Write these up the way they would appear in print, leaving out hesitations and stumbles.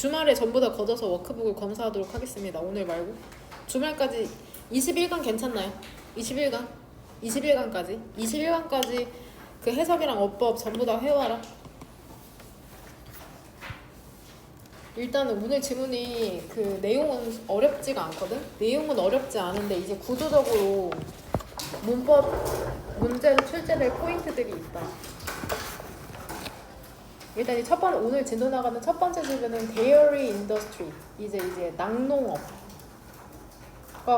주말에 전부 다 걷어서 워크북을 검사하도록 하겠습니다. 오늘 말고 주말까지 21강 괜찮나요? 21강? 21강까지? 21강까지 그 해석이랑 어법 전부 다 해와라. 일단은 오늘 지문이 그 내용은 어렵지가 않거든? 내용은 어렵지 않은데 이제 구조적으로 문법 문제로 출제될 포인트들이 있다. 일단 이 첫 번째 오늘 진도 나가는 첫 번째 주제는 데이어리 인더스트리 이제 낙농업과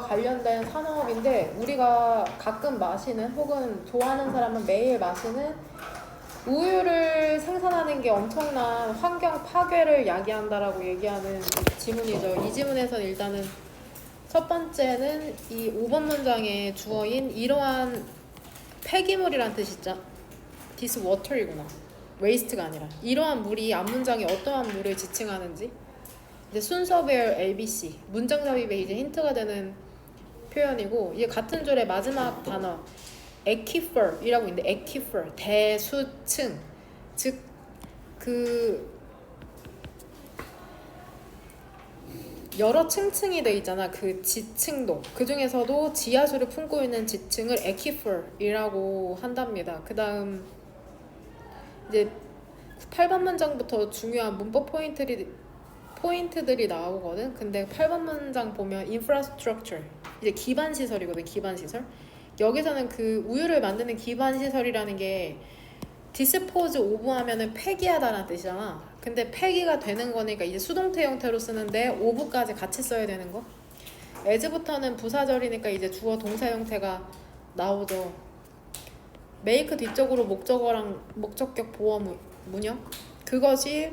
관련된 산업인데 우리가 가끔 마시는 혹은 좋아하는 사람은 매일 마시는 우유를 생산하는 게 엄청난 환경 파괴를 야기한다라고 얘기하는 지문이죠. 이 지문에서는 일단은 첫 번째는 이 5번 문장에 주어인 이러한 폐기물이란 뜻이 있죠. This water이구나. waste가 아니라 이러한 물이 앞문장에 어떠한 물을 지칭하는지 이제 순서별 ABC 문장 삽입에 이제 힌트가 되는 표현이고 이게 같은 줄의 마지막 단어 aquifer이라고 있는데 aquifer 대수층 즉 그 여러 층층이 돼 있잖아. 그 지층도 그 중에서도 지하수를 품고 있는 지층을 aquifer이라고 한답니다. 그 다음 이제 8번 문장부터 중요한 문법 포인트들이 나오거든. 근데 8번 문장 보면 infrastructure 이제 기반 시설이거든. 기반 시설. 여기서는 그 우유를 만드는 기반 시설이라는 게 dispose of 하면은 폐기하다라는 뜻이잖아. 근데 폐기가 되는 거니까 이제 수동태 형태로 쓰는데 of까지 같이 써야 되는 거. as부터는 부사절이니까 이제 주어 동사 형태가 나오죠. make 뒤쪽으로 목적어랑 목적격 보어 문형 그것이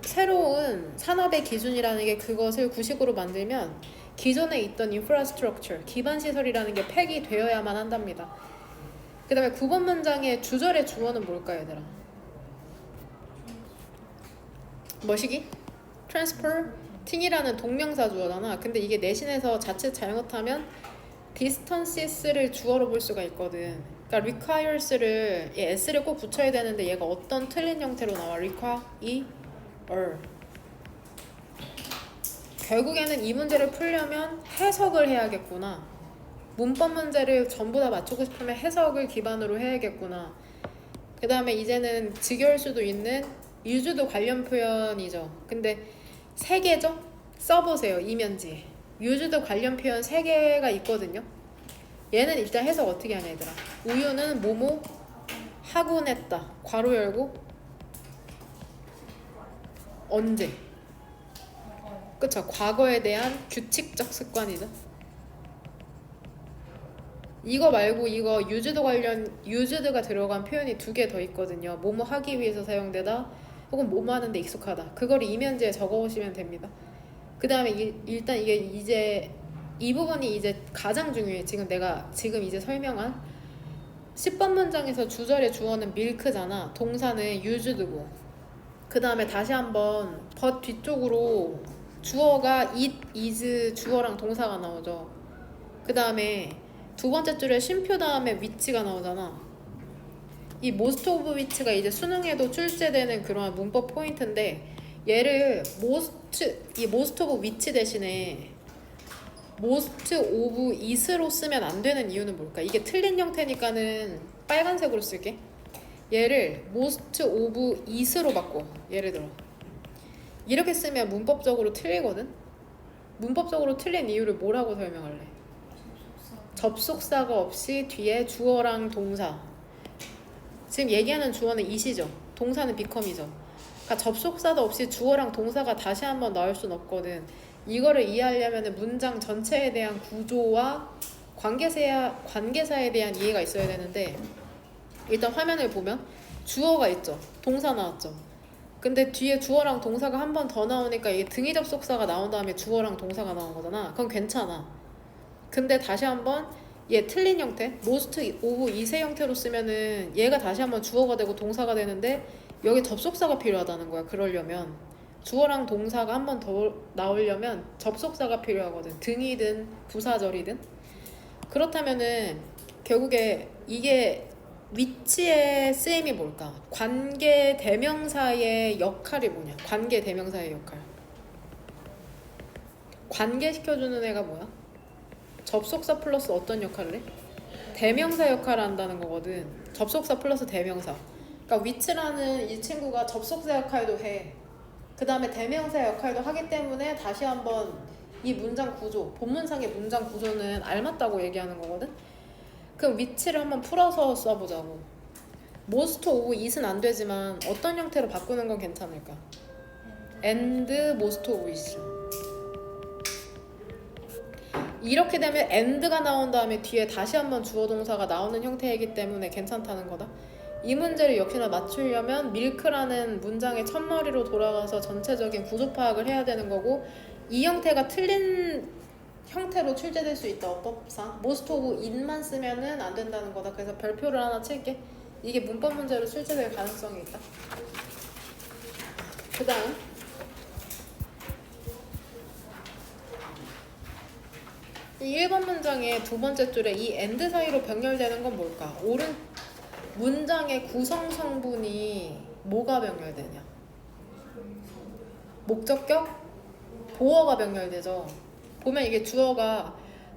새로운 산업의 기준이라는 게 그것을 구식으로 만들면 기존에 있던 infrastructure 기반 시설이라는 게 폐기되어야만 한답니다. 그 다음에 9번 문장의 주절의 주어는 뭘까 얘들아? 뭐시기? transporting이라는 동명사 주어잖아. 근데 이게 내신에서 자칫 잘못하면 distances를 주어로 볼 수가 있거든. 그러니까 requires를 s를 꼭 붙여야 되는데 얘가 어떤 틀린 형태로 나와? require 결국에는 이 문제를 풀려면 해석을 해야겠구나. 문법 문제를 전부 다 맞추고 싶으면 해석을 기반으로 해야겠구나. 그 다음에 이제는 직여일 수도 있는 유주도 관련 표현이죠. 근데 3개죠? 써보세요. 이면지에 유주도 관련 표현 3개가 있거든요. 얘는 일단 해석 어떻게 하냐 얘들아. 우유는 뭐뭐 하곤 했다. 괄호 열고 언제? 그쵸. 과거에 대한 규칙적 습관이죠. 이거 말고 이거 유즈드 관련 유즈드가 들어간 표현이 2개 더 있거든요. 뭐뭐 하기 위해서 사용되다 혹은 뭐뭐 하는데 익숙하다. 그걸 이면지에 적어오시면 됩니다. 그 다음에 일단 이게 이제 이 부분이 이제 가장 중요해. 내가 지금 이제 설명한 10번 문장에서 주절의 주어는 밀크잖아. 동사는 유즈드고 그 다음에 다시 한번 but 뒤쪽으로 주어가 it, is 주어랑 동사가 나오죠. 그 다음에 두 번째 줄에 쉼표 다음에 which가 나오잖아. 이 most of which가 이제 수능에도 출제되는 그런 문법 포인트인데 얘를 이 most of which 대신에 most of is로 쓰면 안 되는 이유는 뭘까? 이게 틀린 형태니까는 빨간색으로 쓸게. 얘를 most of is로 바꿔. 예를 들어 이렇게 쓰면 문법적으로 틀리거든? 문법적으로 틀린 이유를 뭐라고 설명할래? 접속사가 없이 뒤에 주어랑 동사 지금 얘기하는 주어는 it이죠. 동사는 become이죠. 그러니까 접속사도 없이 주어랑 동사가 다시 한번 나올 순 없거든. 이거를 이해하려면 문장 전체에 대한 구조와 관계사에 대한 이해가 있어야 되는데 일단 화면을 보면 주어가 있죠. 동사 나왔죠. 근데 뒤에 주어랑 동사가 한 번 더 나오니까 이게 등위 접속사가 나온 다음에 주어랑 동사가 나온 거잖아. 그건 괜찮아. 근데 다시 한번 얘 틀린 형태 most of 이세 형태로 쓰면은 얘가 다시 한번 주어가 되고 동사가 되는데 여기 접속사가 필요하다는 거야. 그러려면 주어랑 동사가 한 번 더 나오려면 접속사가 필요하거든. 등이든 부사절이든. 그렇다면은 결국에 이게 위치의 쓰임이 뭘까? 관계 대명사의 역할이 뭐냐? 관계 대명사의 역할. 관계시켜주는 애가 뭐야? 접속사 플러스 어떤 역할을 해? 대명사 역할을 한다는 거거든. 접속사 플러스 대명사. 그러니까 위치라는 이 친구가 접속사 역할도 해. 그 다음에 대명사 역할도 하기 때문에 다시 한번 이 문장 구조, 본문상의 문장 구조는 알맞다고 얘기하는 거거든. 그럼 위치를 한번 풀어서 써보자고. most of it은 안 되지만 어떤 형태로 바꾸는 건 괜찮을까? and most of it. 이렇게 되면 and가 나온 다음에 뒤에 다시 한번 주어 동사가 나오는 형태이기 때문에 괜찮다는 거다. 이 문제를 역시나 맞추려면 milk라는 문장의 첫머리로 돌아가서 전체적인 구조 파악을 해야 되는 거고, 이 형태가 틀린 형태로 출제될 수 있다. 어법상 most of it만 쓰면은 안 된다는 거다. 그래서 별표를 하나 칠게. 이게 문법 문제로 출제될 가능성이 있다. 그 다음 1번 문장의 두 번째 줄에 이 and 사이로 병렬되는 건 뭘까? 오른 문장의 구성 성분이 뭐가 병렬되냐? 목적격? 보어가 병렬되죠. 보면 이게 주어가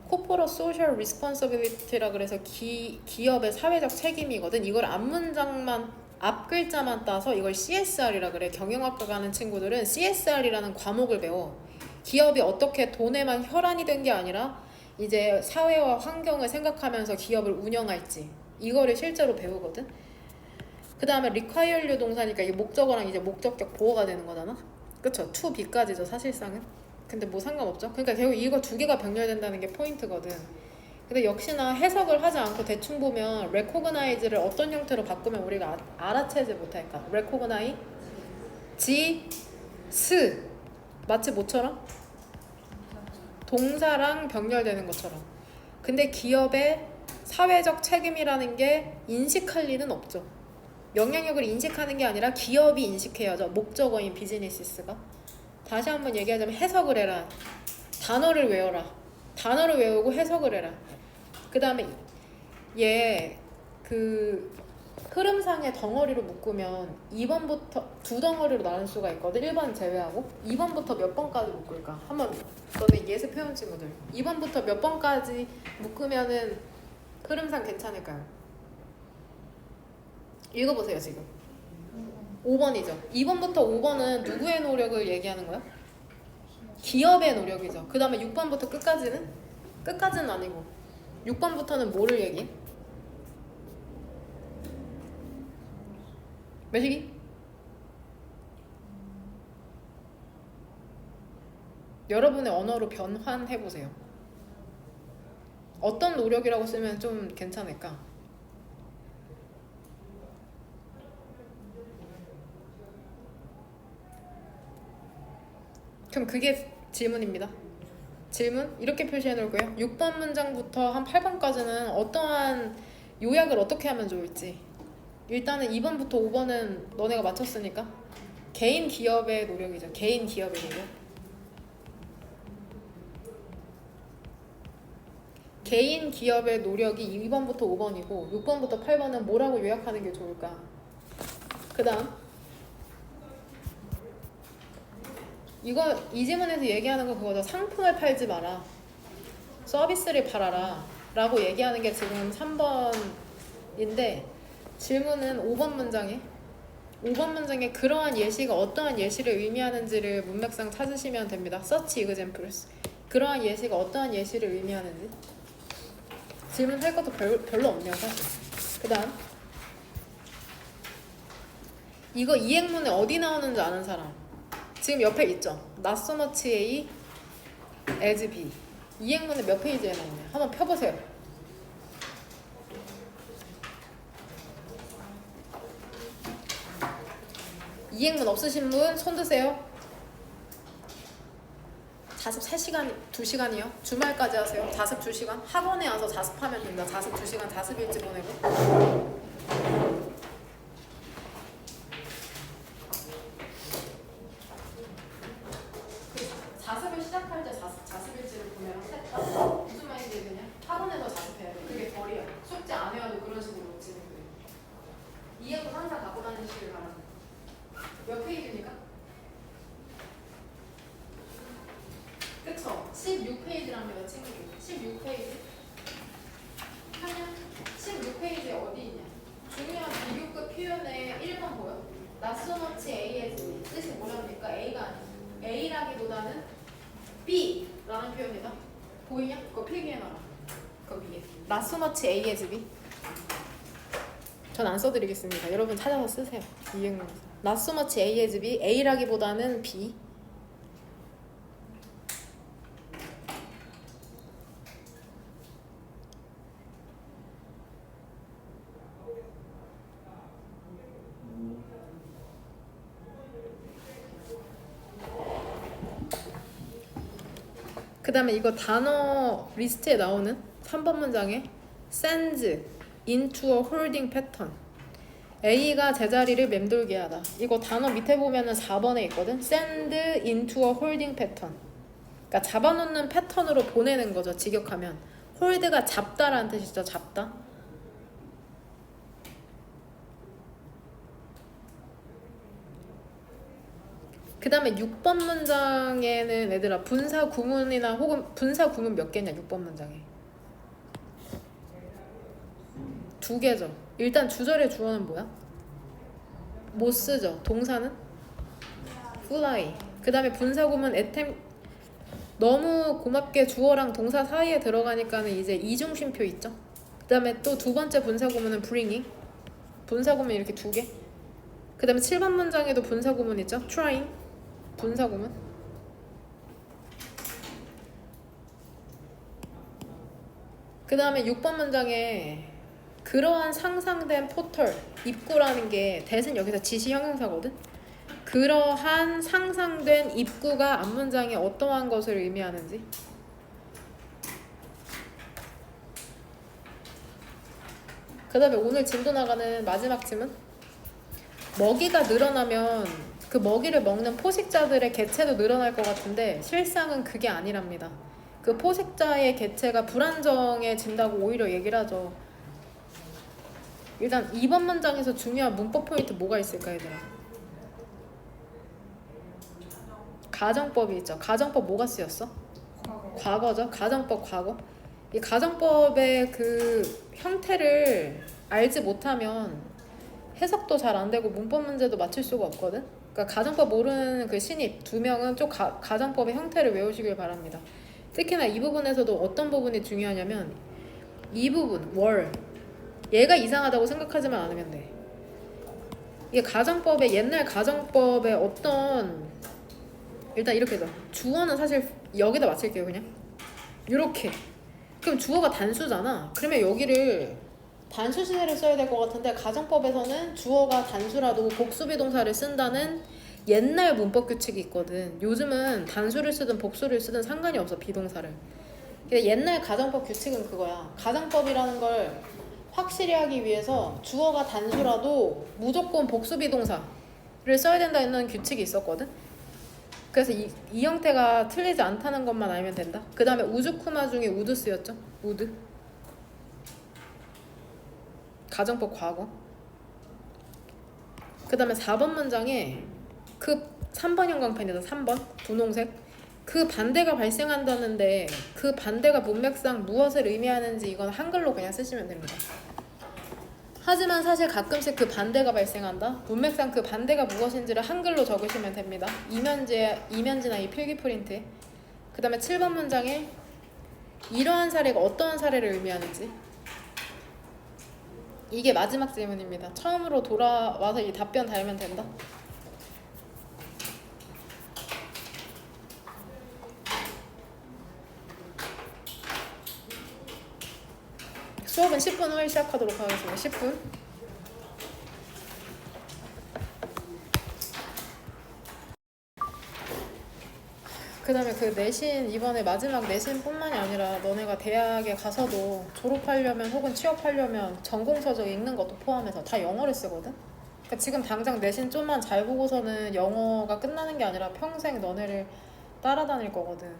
Corporate Social Responsibility라 그래서 기업의 사회적 책임이거든. 이걸 앞 글자만 따서 이걸 CSR이라 그래. 경영학과 가는 친구들은 CSR이라는 과목을 배워. 기업이 어떻게 돈에만 혈안이 된 게 아니라 이제 사회와 환경을 생각하면서 기업을 운영할지 이거를 실제로 배우거든. 그 다음에 require류 동사니까 이게 목적어랑 이제 목적격 보어가 되는 거잖아. 그쵸? to be까지죠 사실상은. 근데 뭐 상관없죠. 그러니까 결국 이거 두 개가 병렬된다는 게 포인트거든. 근데 역시나 해석을 하지 않고 대충 보면 recognize를 어떤 형태로 바꾸면 우리가 알아채지 못할까? recognize, 스 마치 뭐처럼? 동사랑 병렬되는 것처럼. 근데 기업의 사회적 책임이라는 게 인식할 리는 없죠. 영향력을 인식하는 게 아니라 기업이 인식해야죠. 목적어인 비즈니스가. 다시 한번 얘기하자면 해석을 해라. 단어를 외워라. 단어를 외우고 해석을 해라. 그 다음에 얘 그 흐름상의 덩어리로 묶으면 2번부터 두 덩어리로 나눌 수가 있거든. 1번 제외하고 2번부터 몇 번까지 묶을까? 한번 너네 예습 해온 친구들 2번부터 몇 번까지 묶으면은 흐름상 괜찮을까요? 읽어보세요 지금. 5번이죠. 2번부터 5번은 누구의 노력을 얘기하는 거야? 기업의 노력이죠. 그 다음에 6번부터 끝까지는? 끝까지는 아니고 6번부터는 뭐를 얘기해? 매식이? 여러분의 언어로 변환해보세요. 어떤 노력이라고 쓰면 좀 괜찮을까? 그럼 그게 질문입니다. 질문 이렇게 표시해 놓을게요. 6번 문장부터 한 8번까지는 어떠한 요약을 어떻게 하면 좋을지. 일단은 2번부터 5번은 너네가 맞췄으니까 개인 기업의 노력이죠. 개인 기업의 노력. 개인 기업의 노력이 2번부터 5번이고 6번부터 8번은 뭐라고 요약하는 게 좋을까? 그 다음 이거 이 지문에서 얘기하는 거 그거죠. 상품을 팔지 마라. 서비스를 팔아라. 라고 얘기하는 게 지금 3번인데 질문은 5번 문장에 그러한 예시가 어떠한 예시를 의미하는지를 문맥상 찾으시면 됩니다. Such examples. 그러한 예시가 어떠한 예시를 의미하는지. 질문할 것도 별로 없네요 사실. 그 다음 이거 이 행문에 어디 나오는지 아는 사람. 지금 옆에 있죠. Not so much A as B. 이 행문은 몇 페이지에 나오냐. 한번 펴보세요. 이 행문 없으신 분 손 드세요. 자습 3시간, 2시간이요? 주말까지 하세요. 자습 2시간? 학원에 와서 자습하면 됩니다. 자습 2시간 자습 일지 보내고. 자습을 시작할 때 자습 일지를 보내라. 셋다 무슨 말인지 그냥 학원에서 자습해야 돼. 그게 벌이야. 숙제 안 해와도 그런 식으로 놓치는 거예요. 이해도 항상 갖고 다니시길 바랍니다. 몇 페이지입니까? 그쵸? 16페이지랍니다, 친구들. 16페이지. 하냐? 16페이지에 어디 있냐? 중요한 비교급 표현의 1번 보여? Not so much A as B. 뜻이 뭐랍니까? A가 아니야. A라기보다는 B라는 표현이다. 보이냐? 그거 필기해놔라. 그거 위에. Not so much A as B. 전 안 써드리겠습니다. 여러분 찾아서 쓰세요. 이행문에서. Not so much A as B. A라기보다는 B. 그 다음에 이거 단어 리스트에 나오는 3번 문장에 sends into a holding pattern. A가 제자리를 맴돌게 하다. 이거 단어 밑에 보면은 4번에 있거든. send into a holding pattern. 그러니까 잡아놓는 패턴으로 보내는 거죠. 직역하면. hold가 잡다라는 뜻이죠. 잡다. 그 다음에 6번 문장에는 얘들아 분사 구문이나 혹은 분사 구문 몇 개냐 6번 문장에 2개죠. 일단 주절의 주어는 뭐야? 못 쓰죠. 동사는? fly. 그 다음에 분사 구문 attempt. 너무 고맙게 주어랑 동사 사이에 들어가니까는 이제 이중심표 있죠. 그 다음에 또 두 번째 분사 구문은 bringing. 분사 구문 이렇게 2개. 그 다음에 7번 문장에도 분사 구문 있죠. trying. 분사 구문. 그 다음에 6번 문장에 그러한 상상된 포털, 입구라는 게 대신 여기서 지시 형용사거든. 그러한 상상된 입구가 앞문장에 어떠한 것을 의미하는지. 그 다음에 오늘 진도 나가는 마지막 질문. 먹이가 늘어나면 그 먹이를 먹는 포식자들의 개체도 늘어날 것 같은데 실상은 그게 아니랍니다. 그 포식자의 개체가 불안정해진다고 오히려 얘기를 하죠. 일단 2번 문장에서 중요한 문법 포인트 뭐가 있을까 얘들아? 가정법이 있죠. 가정법 뭐가 쓰였어? 과거죠. 가정법 과거. 이 가정법의 그 형태를 알지 못하면 해석도 잘 안 되고 문법 문제도 맞출 수가 없거든. 그러니까 가정법 모르는 그 신입 2명은 좀 가정법의 형태를 외우시길 바랍니다. 특히나 이 부분에서도 어떤 부분이 중요하냐면 이 부분 월 얘가 이상하다고 생각하지만 않으면 돼. 이게 가정법의 옛날 가정법의 어떤 일단 이렇게 해서 주어는 사실 여기다 맞출게요. 그냥 이렇게. 그럼 주어가 단수잖아. 그러면 여기를 단수 시제를 써야 될 것 같은데 가정법에서는 주어가 단수라도 복수비동사를 쓴다는 옛날 문법 규칙이 있거든. 요즘은 단수를 쓰든 복수를 쓰든 상관이 없어. 비동사를. 근데 옛날 가정법 규칙은 그거야. 가정법이라는 걸 확실히 하기 위해서 주어가 단수라도 무조건 복수비동사를 써야 된다는 규칙이 있었거든. 그래서 이 형태가 틀리지 않다는 것만 알면 된다. 그 다음에 우즈쿠마 중에 우드 쓰였죠. 우드. 가정법 과거. 그 다음에 4번 문장에 그 3번 형광펜이다. 3번 분홍색. 그 반대가 발생한다는데 그 반대가 문맥상 무엇을 의미하는지 이건 한글로 그냥 쓰시면 됩니다. 하지만 사실 가끔씩 그 반대가 발생한다. 문맥상 그 반대가 무엇인지를 한글로 적으시면 됩니다. 이면지나 이 필기 프린트에. 그 다음에 7번 문장에 이러한 사례가 어떠한 사례를 의미하는지. 이게 마지막 질문입니다. 처음으로 돌아와서 이 답변 달면 된다. 수업은 10분 후에 시작하도록 하겠습니다. 10분. 그 다음에 그 내신 이번에 마지막 내신뿐만이 아니라 너네가 대학에 가서도 졸업하려면 혹은 취업하려면 전공서적 읽는 것도 포함해서 다 영어를 쓰거든. 그러니까 지금 당장 내신 좀만 잘 보고서는 영어가 끝나는 게 아니라 평생 너네를 따라다닐 거거든.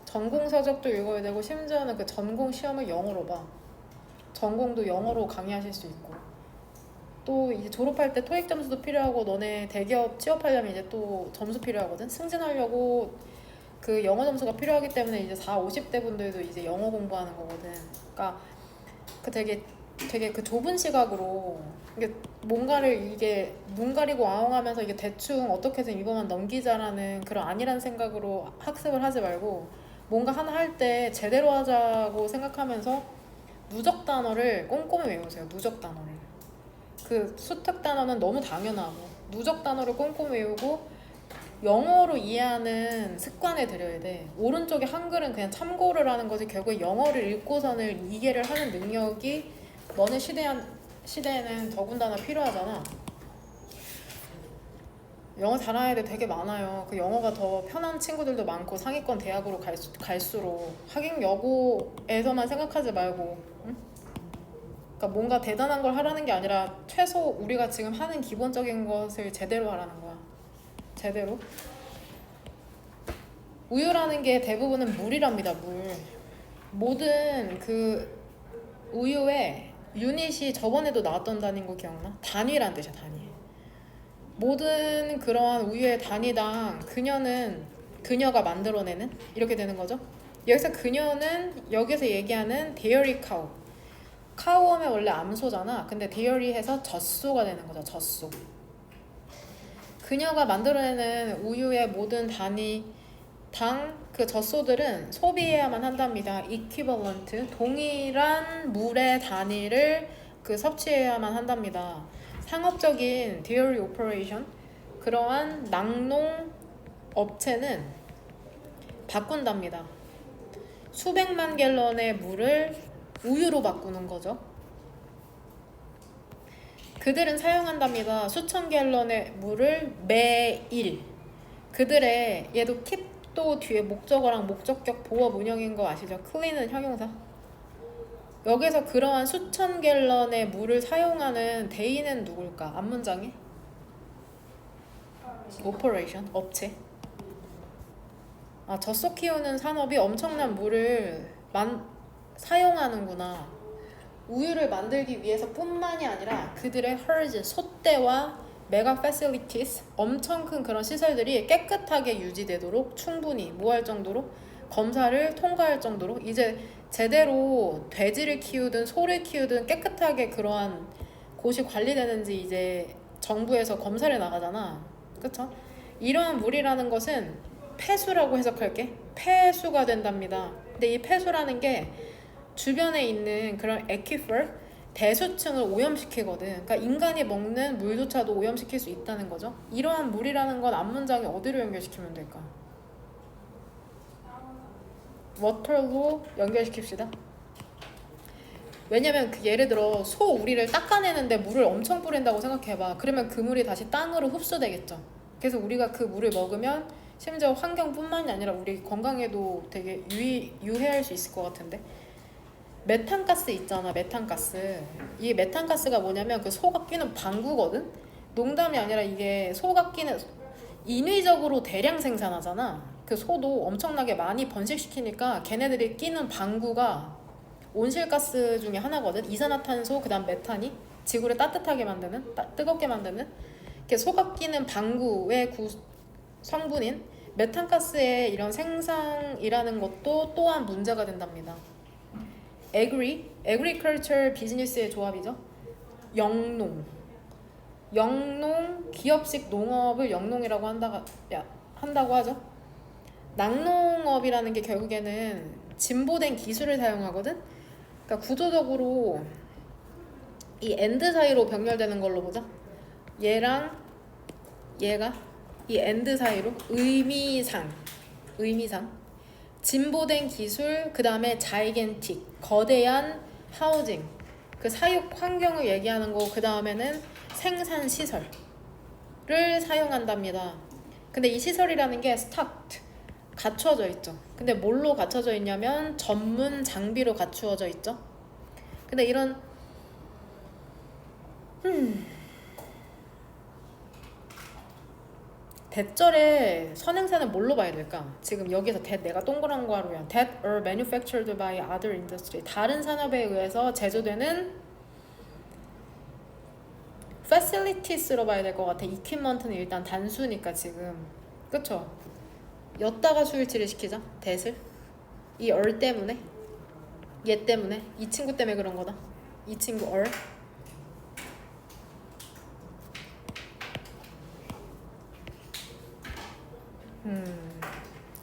전공서적도 읽어야 되고 심지어는 그 전공 시험을 영어로 봐. 전공도 영어로 강의하실 수 있고. 또 이제 졸업할 때 토익 점수도 필요하고 너네 대기업 취업하려면 이제 또 점수 필요하거든. 승진하려고 그 영어 점수가 필요하기 때문에 이제 4, 50대 분들도 이제 영어 공부하는 거거든. 그러니까 그 되게 그 좁은 시각으로 이게 뭔가를 이게 눈 가리고 아웅하면서 이게 대충 어떻게든 이거만 넘기자라는 그런 아니란 생각으로 학습을 하지 말고 뭔가 하나 할 때 제대로 하자고 생각하면서 누적 단어를 꼼꼼히 외우세요. 누적 단어를. 그 수특 단어는 너무 당연하고 누적 단어를 꼼꼼히 외우고 영어로 이해하는 습관을 들여야 돼. 오른쪽에 한글은 그냥 참고를 하는 거지 결국 영어를 읽고서는 이해를 하는 능력이 너네 시대에는 더군다나 필요하잖아. 영어 잘하는 애들 되게 많아요. 그 영어가 더 편한 친구들도 많고 상위권 대학으로 갈수록 하긴 여고에서만 생각하지 말고 응? 그러니까 뭔가 대단한 걸 하라는 게 아니라 최소 우리가 지금 하는 기본적인 것을 제대로 하라는 거야. 제대로. 우유라는 게 대부분은 물이랍니다. 물. 모든 그 우유에 유닛이 저번에도 나왔던 단위인 거 기억나? 단위란 뜻이야. 단위. 모든 그러한 우유의 단위당 그녀가 만들어내는 이렇게 되는 거죠. 여기서 그녀는 여기서 얘기하는 dairy cow. 카우 하면 원래 암소잖아. 근데 dairy 해서 젖소가 되는 거죠. 젖소. 그녀가 만들어내는 우유의 모든 단위당 그 젖소들은 소비해야만 한답니다. equivalent 동일한 물의 단위를 그 섭취해야만 한답니다. 상업적인 dairy operation 그러한 낙농 업체는 바꾼답니다. 수백만 갤런의 물을 우유로 바꾸는 거죠. 그들은 사용한답니다. 수천 갤런의 물을 매일. 그들의 얘도 keep도 뒤에 목적어랑 목적격 보어 문형인 거 아시죠? clean은 형용사. 여기서 그러한 수천 갤런의 물을 사용하는 대인은 누굴까? 앞문장에 operation, 업체. 젖소 키우는 산업이 엄청난 물을 사용하는구나. 우유를 만들기 위해서 뿐만이 아니라 그들의 herds, 소떼와 메가 facilities, 엄청 큰 그런 시설들이 깨끗하게 유지되도록 충분히 할 정도로 검사를 통과할 정도로 이제 제대로 돼지를 키우든 소를 키우든 깨끗하게 그러한 곳이 관리되는지 이제 정부에서 검사를 나가잖아. 그쵸? 이러한 물이라는 것은 폐수라고 해석할게. 폐수가 된답니다. 근데 이 폐수라는 게 주변에 있는 그런 aquifer, 대수층을 오염시키거든. 그러니까 인간이 먹는 물조차도 오염시킬 수 있다는 거죠. 이러한 물이라는 건 앞문장에 어디로 연결시키면 될까? water로 연결시킵시다. 왜냐면 예를 들어 소 우리를 닦아내는데 물을 엄청 뿌린다고 생각해봐. 그러면 그 물이 다시 땅으로 흡수되겠죠. 그래서 우리가 그 물을 먹으면 심지어 환경뿐만이 아니라 우리 건강에도 되게 유해할 수 있을 것 같은데. 메탄가스 있잖아. 메탄가스. 이 메탄가스가 뭐냐면 그 소가 끼는 방구거든. 농담이 아니라 이게 소가 끼는 인위적으로 대량 생산하잖아. 그 소도 엄청나게 많이 번식시키니까 걔네들이 끼는 방구가 온실가스 중에 하나거든. 이산화탄소 그다음 메탄이 지구를 따뜻하게 만드는 뜨겁게 만드는 소가 끼는 방구의 성분인 메탄가스의 이런 생산이라는 것도 또한 문제가 된답니다. agriculture 비즈니스의 조합이죠. 영농, 기업식 농업을 영농이라고 한다고 하죠. 낙농업이라는 게 결국에는 진보된 기술을 사용하거든. 그러니까 구조적으로 이 엔드 사이로 병렬되는 걸로 보자. 얘랑 얘가 이 엔드 사이로 의미상 진보된 기술, 그 다음에 자이겐틱, 거대한 하우징, 그 사육 환경을 얘기하는 거, 그 다음에는 생산 시설을 사용한답니다. 근데 이 시설이라는 게 스타트, 갖추어져 있죠. 근데 뭘로 갖춰져 있냐면 전문 장비로 갖추어져 있죠. 근데 이런 대절의 선행사는 뭘로 봐야 될까? 지금 여기서 내가 동그란 거 하루야. that are manufactured by other industry. 다른 산업에 의해서 제조되는 facilities로 봐야 될 것 같아. equipment는 일단 단수니까 지금. 그쵸? 였다가 수일치를 시키자. that을. 이 or 때문에. 얘 때문에. 이 친구 때문에 그런 거다. 이 친구 or.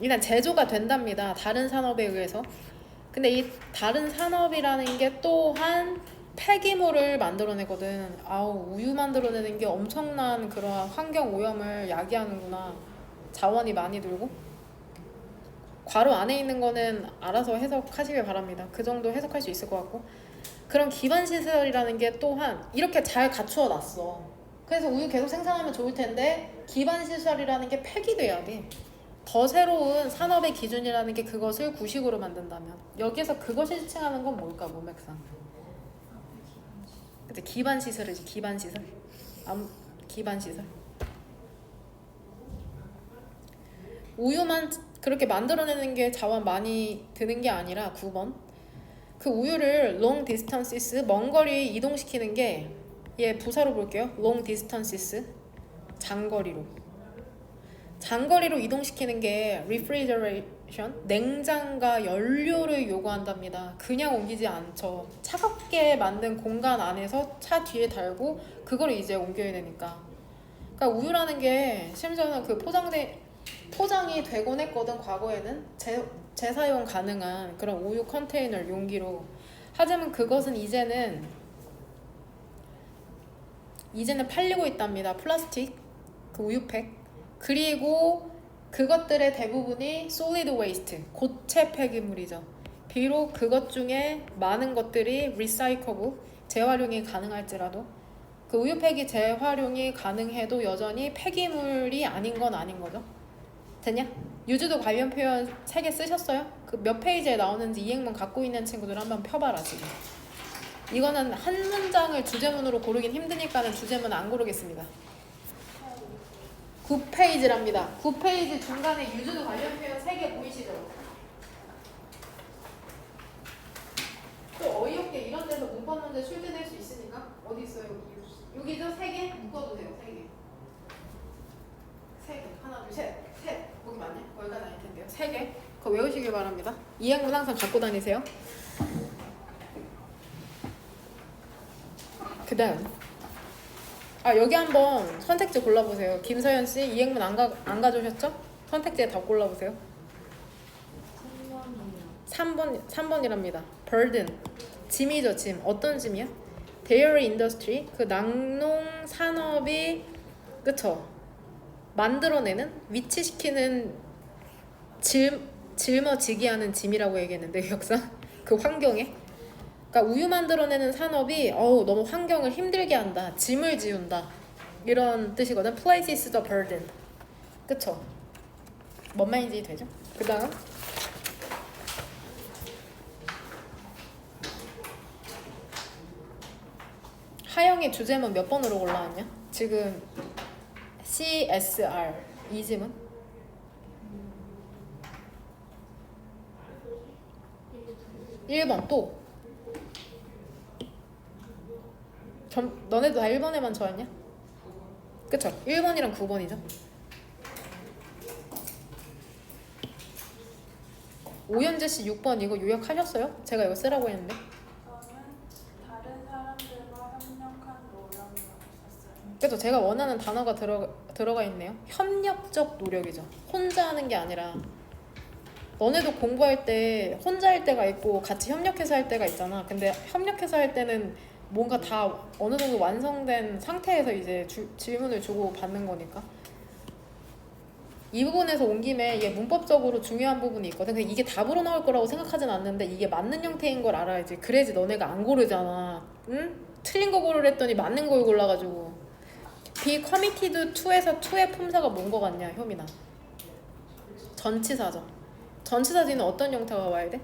일단 제조가 된답니다. 다른 산업에 의해서. 근데 이 다른 산업이라는 게 또한 폐기물을 만들어내거든. 아우, 우유 만들어내는 게 엄청난 그러한 환경 오염을 야기하는구나. 자원이 많이 들고. 괄호 안에 있는 거는 알아서 해석하시길 바랍니다. 그 정도 해석할 수 있을 것 같고. 그런 기반 시설이라는 게 또한 이렇게 잘 갖추어 놨어. 그래서 우유 계속 생산하면 좋을 텐데 기반 시설이라는 게 폐기돼야 돼. 더 새로운 산업의 기준이라는 게 그것을 구식으로 만든다면 여기서 그것이 지칭하는 건 뭘까? 모맥상 이제 기반 시설이지. 기반 시설. 기반 시설. 우유만 그렇게 만들어내는 게 자원 많이 드는 게 아니라 9번 그 우유를 long distances 먼 거리 이동시키는 게 얘 부사로 볼게요. long distances 장거리로 이동시키는 게 refrigeration 냉장과 연료를 요구한답니다. 그냥 옮기지 않죠. 차갑게 만든 공간 안에서 차 뒤에 달고 그걸 이제 옮겨야 되니까. 그러니까 우유라는 게 심지어는 그 포장이 되곤 했거든. 과거에는 재사용 가능한 그런 우유 컨테이너 용기로. 하지만 그것은 이제는 팔리고 있답니다. 플라스틱 그 우유팩. 그리고 그것들의 대부분이 solid waste, 고체 폐기물이죠. 비록 그것 중에 많은 것들이 recyclable, 재활용이 가능할지라도 그 우유팩이 재활용이 가능해도 여전히 폐기물이 아닌 건 아닌 거죠. 됐냐? 유주도 관련 표현 3개 쓰셨어요? 그 몇 페이지에 나오는지 이행문 갖고 있는 친구들 한번 펴봐라 지금. 이거는 한 문장을 주제문으로 고르긴 힘드니까는 주제문 안 고르겠습니다. 9페이지랍니다. 9페이지 중간에 유주도 관련 표현 3개 보이시죠? 또 어이없게 이런 데서 문법 문제 출제될 수 있으니까 어디 있어요? 여기죠? 3개? 묶어도 돼요. 3개. 하나, 둘, 셋. 거기 맞냐? 거기까지 아닐 텐데요. 3개. 그거 외우시길 바랍니다. 이행문 항상 갖고 다니세요. 그 다음 여기 한번 선택지 골라보세요. 김서연씨 이행문 안 가져오셨죠? 선택지에 다 골라보세요. 3번이랍니다. burden 짐이죠. 짐. 어떤 짐이야? dairy industry 그 낙농 산업이 그쵸? 만들어내는 위치시키는 짊어지게 하는 짐이라고 얘기했는데 역사 그 환경에 그러니까 우유 만들어내는 산업이 너무 환경을 힘들게 한다. 짐을 지운다. 이런 뜻이거든. places the burden. 그쵸? 뭔 말인지 되죠? 그 다음 하영의 주제문 몇 번으로 올라왔냐? 지금 CSR 이 지문 1번 또 너네도 다 1번에만 저였냐? 그쵸? 1번이랑 9번이죠. 오현재씨 6번 이거 요약하셨어요? 제가 이거 쓰라고 했는데. 저는 다른 사람들과 협력한 노력이라고 썼어요. 그쵸? 제가 원하는 단어가 들어가 있네요. 협력적 노력이죠. 혼자 하는 게 아니라 너네도 공부할 때 혼자 할 때가 있고 같이 협력해서 할 때가 있잖아. 근데 협력해서 할 때는 뭔가 다 어느 정도 완성된 상태에서 이제 질문을 주고 받는 거니까. 이 부분에서 온 김에 이게 문법적으로 중요한 부분이 있거든. 근데 이게 답으로 나올 거라고 생각하진 않는데 이게 맞는 형태인 걸 알아야지. 그래야지 너네가 안 고르잖아. 응? 틀린 거 고르랬더니 맞는 걸 골라가지고. be committed to에서 to의 품사가 뭔 거 같냐, 효민아? 전치사죠. 전치사 뒤는 어떤 형태가 와야 돼?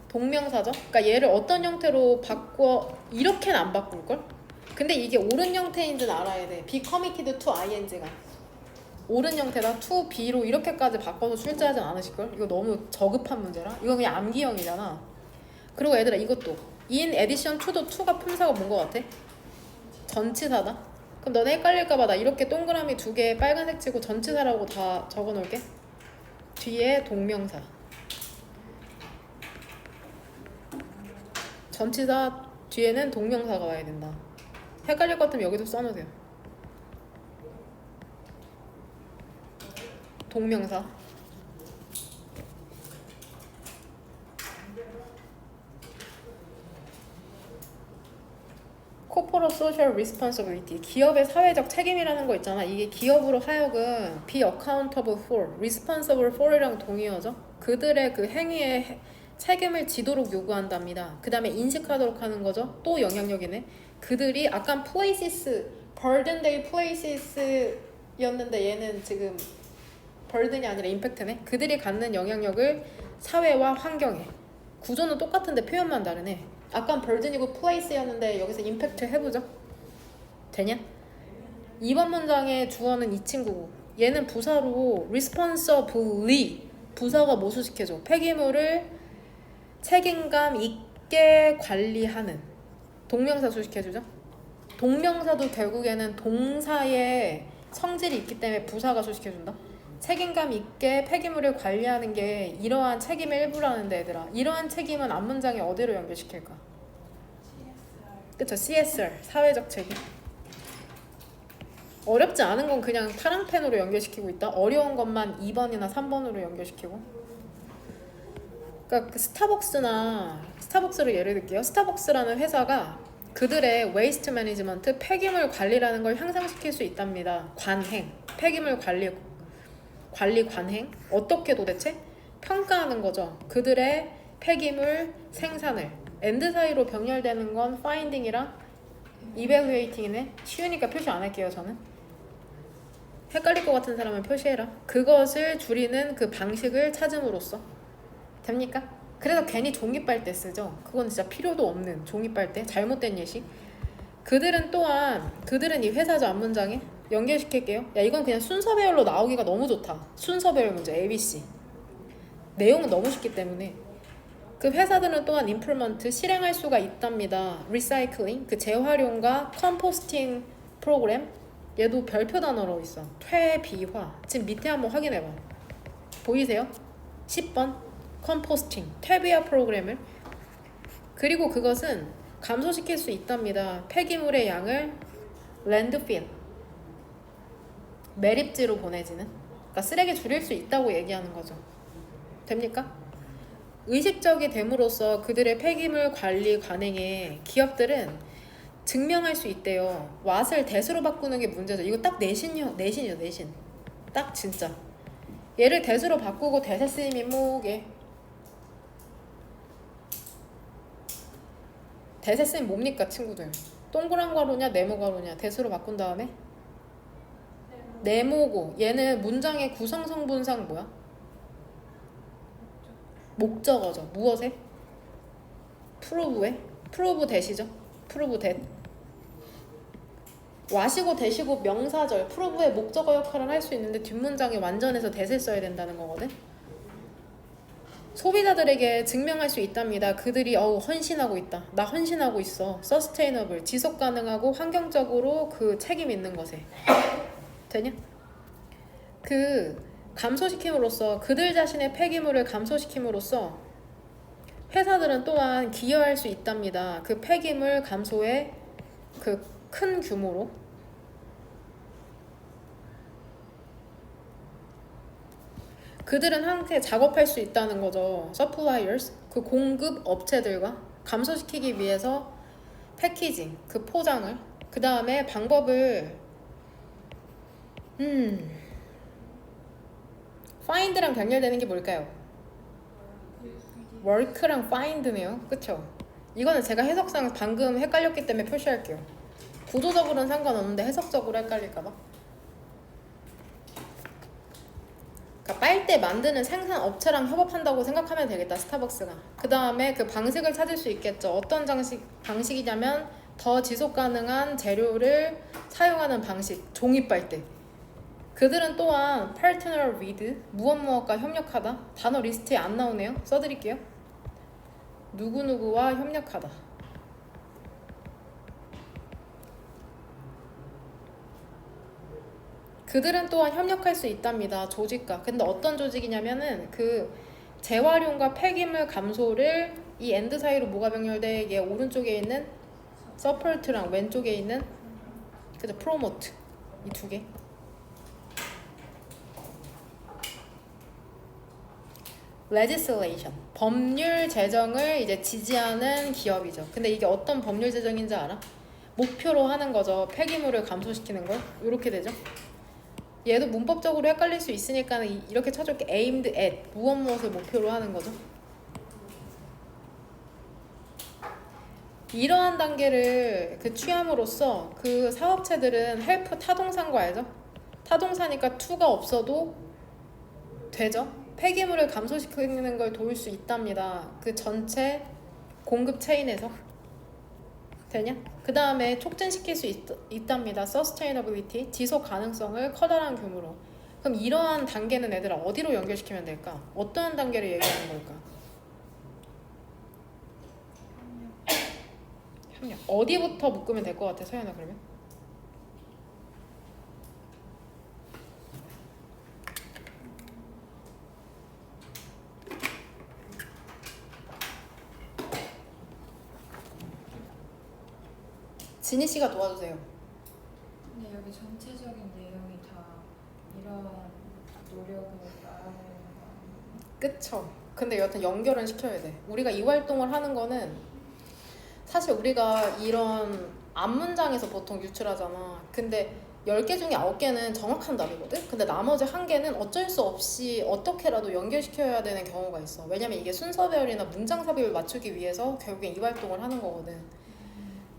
동명사죠. 그러니까 얘를 어떤 형태로 바꿔 이렇게는 안 바꿀걸? 근데 이게 옳은 형태인지는 알아야 돼. be committed to ing가 옳은 형태다. to be로 이렇게까지 바꿔서 출제하진 않으실걸? 이거 너무 저급한 문제라? 이거 그냥 암기형이잖아. 그리고 얘들아 이것도 in addition to도 to가 품사가 뭔 거 같아? 전치사다. 그럼 너네 헷갈릴까봐 나 이렇게 동그라미 2개 빨간색 치고 전치사라고 다 적어놓을게. 뒤에 동명사. 전치사 뒤에는 동명사가 와야 된다. 헷갈릴 것 같으면 여기도 써놓으세요. 동명사. Corporate Social Responsibility. 기업의 사회적 책임이라는 거 있잖아. 이게 기업으로 하여금 be accountable for, responsible for이랑 동의어죠. 그들의 그 행위에 책임을 지도록 요구한답니다. 그 다음에 인식하도록 하는 거죠. 또 영향력이네. 그들이 아까 places, burden day places 였는데 얘는 지금 burden이 아니라 impact네. 그들이 갖는 영향력을 사회와 환경에. 구조는 똑같은데 표현만 다르네. 아까 burden이고 place였는데 여기서 impact 해보죠. 되냐? 이번 문장의 주어는 이 친구고 얘는 부사로 responsibly 부사가 뭐 수식해줘? 폐기물을 책임감 있게 관리하는 동명사 수식해주죠. 동명사도 결국에는 동사의 성질이 있기 때문에 부사가 수식해준다. 책임감 있게 폐기물을 관리하는 게 이러한 책임의 일부라는데 얘들아, 이러한 책임은 앞문장에 어디로 연결시킬까? 그쵸, CSR, 사회적 책임. 어렵지 않은 건 그냥 파랑펜으로 연결시키고 있다. 어려운 것만 2번이나 3번으로 연결시키고. 그러니까 그 스타벅스를 예를 들게요. 스타벅스라는 회사가 그들의 웨이스트 매니지먼트, 폐기물 관리라는 걸 향상시킬 수 있답니다. 관행, 폐기물 관리 관행. 어떻게 도대체? 평가하는 거죠. 그들의 폐기물 생산을. 엔드 사이로 병렬되는 건 finding이랑 evaluating이네. 쉬우니까 표시 안 할게요, 저는. 헷갈릴 것 같은 사람은 표시해라. 그것을 줄이는 그 방식을 찾음으로써. 됩니까? 그래서 괜히 종이빨대 쓰죠. 그건 진짜 필요도 없는 종이빨대. 잘못된 예시. 그들은 이 회사죠. 앞문장에 연결시킬게요. 야, 이건 그냥 순서배열로 나오기가 너무 좋다. 순서배열 문제 ABC. 내용은 너무 쉽기 때문에. 그 회사들은 또한 implement 실행할 수가 있답니다. recycling 그 재활용과 컴포스팅 프로그램. 얘도 별표 단어로 있어. 퇴비화. 지금 밑에 한번 확인해봐. 보이세요? 10번 컴포스팅, 퇴비화 프로그램을. 그리고 그것은 감소시킬 수 있답니다. 폐기물의 양을 랜드필, 매립지로 보내지는. 그러니까 쓰레기 줄일 수 있다고 얘기하는 거죠. 됩니까? 의식적이 됨으로써 그들의 폐기물 관리 관행에 기업들은 증명할 수 있대요. what을 that으로 바꾸는 게 문제죠. 이거 딱 내신이요. 딱 진짜. 얘를 that으로 바꾸고 that의 쓰임이 뭐게? that의 쓰임 뭡니까 친구들? 동그란 괄호냐 네모 괄호냐? that으로 바꾼 다음에 네모고 얘는 문장의 구성 성분상 뭐야? 목적어죠. 무엇에? prove에? prove that이죠. prove that. what이고 that이고 명사절 prove의 목적어 역할을 할 수 있는데 뒷문장에 완전해서 that을 써야 된다는 거거든. 소비자들에게 증명할 수 있답니다. 그들이 헌신하고 있다. 나 헌신하고 있어. sustainable 지속 가능하고 환경적으로 그 책임 있는 것에. 되냐? 그 감소시킴으로써 그들 자신의 폐기물을 감소시킴으로써 회사들은 또한 기여할 수 있답니다. 그 폐기물 감소의 그 큰 규모로. 그들은 함께 작업할 수 있다는 거죠. suppliers 그 공급 업체들과 감소시키기 위해서 패키징 그 포장을. 그 다음에 방법을 find랑 연결되는 게 뭘까요? work랑 find네요. 그쵸? 이거는 제가 해석상 방금 헷갈렸기 때문에 표시할게요. 구조적으로는 상관없는데 해석적으로 헷갈릴까봐. 그러니까 빨대 만드는 생산 업체랑 협업한다고 생각하면 되겠다. 스타벅스가. 그 다음에 그 방식을 찾을 수 있겠죠. 어떤 방식이냐면 더 지속 가능한 재료를 사용하는 방식. 종이빨대. 그들은 또한 partner with 무엇과 협력하다. 단어 리스트에 안 나오네요. 써드릴게요. 누구누구와 협력하다. 그들은 또한 협력할 수 있답니다. 조직과. 근데 어떤 조직이냐면은 그 재활용과 폐기물 감소를 이 엔드 사이로 뭐가 병렬돼? 얘 오른쪽에 있는 서포트랑 왼쪽에 있는 그죠? 프로모트 이 두 개. legislation 법률 제정을 이제 지지하는 기업이죠. 근데 이게 어떤 법률 제정인지 알아? 목표로 하는 거죠. 폐기물을 감소시키는 걸. 이렇게 되죠. 얘도 문법적으로 헷갈릴 수 있으니까 이렇게 쳐줄게. aimed at 무엇을 목표로 하는 거죠. 이러한 단계를 그 취함으로써 그 사업체들은 헬프 타동사인 거 알죠? 타동사니까 to가 없어도 되죠. 폐기물을 감소시키는 걸 도울 수 있답니다. 그 전체 공급 체인에서. 되냐? 그 다음에 촉진시킬 수 있답니다. sustainability, 지속 가능성을 커다란 규모로. 그럼 이러한 단계는 얘들아 어디로 연결시키면 될까? 어떠한 단계를 얘기하는 걸까? 협력. 어디부터 묶으면 될 것 같아, 서연아 그러면? 진희 씨가 도와주세요. 근데 여기 전체적인 내용이 다 이런 노력을 말하는 거 아니에요? 그쵸. 근데 여하튼 연결은 시켜야 돼. 우리가 이 활동을 하는 거는 사실 우리가 이런 앞문장에서 보통 유출하잖아. 근데 10개 중에 9개는 정확한 답이거든? 근데 나머지 1개는 어쩔 수 없이 어떻게라도 연결시켜야 되는 경우가 있어. 왜냐면 이게 순서배열이나 문장 삽입을 맞추기 위해서 결국엔 이 활동을 하는 거거든.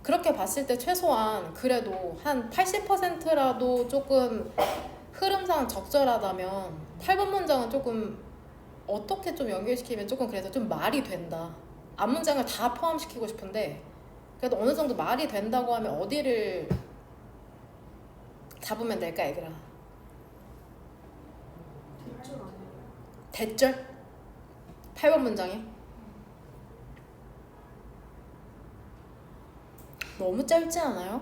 그렇게 봤을 때 최소한 그래도 한 80%라도 조금 흐름상 적절하다면 8번 문장은 조금 어떻게 좀 연결시키면 조금 그래서 좀 말이 된다. 앞문장을 다 포함시키고 싶은데 그래도 어느 정도 말이 된다고 하면 어디를 잡으면 될까 얘들아? 대절? 8번 문장에? 너무 짧지 않아요?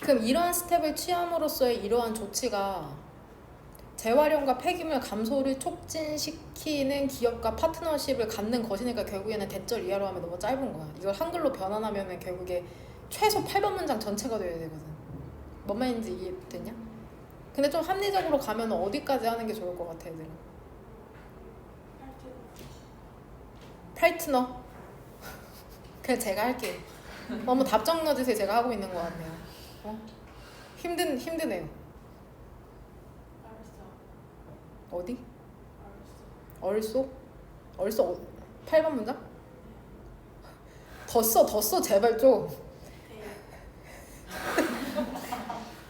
그럼 이러한 스텝을 취함으로써의 이러한 조치가 재활용과 폐기물 감소를 촉진시키는 기업과 파트너십을 갖는 것이니까 결국에는 대절 이하로 하면 너무 짧은 거야. 이걸 한글로 변환하면 결국에 최소 8번 문장 전체가 돼야 되거든. 뭔 말인지 이해됐냐? 근데 좀 합리적으로 가면 어디까지 하는 게 좋을 것 같아 얘들아? 파트너. 그냥 제가 할게요. 너무 답정 너짓을 제가 하고 있는 것 같네요. 힘드네요. 어디? 얼쏘? 8번 문장? 더 써 제발 좀.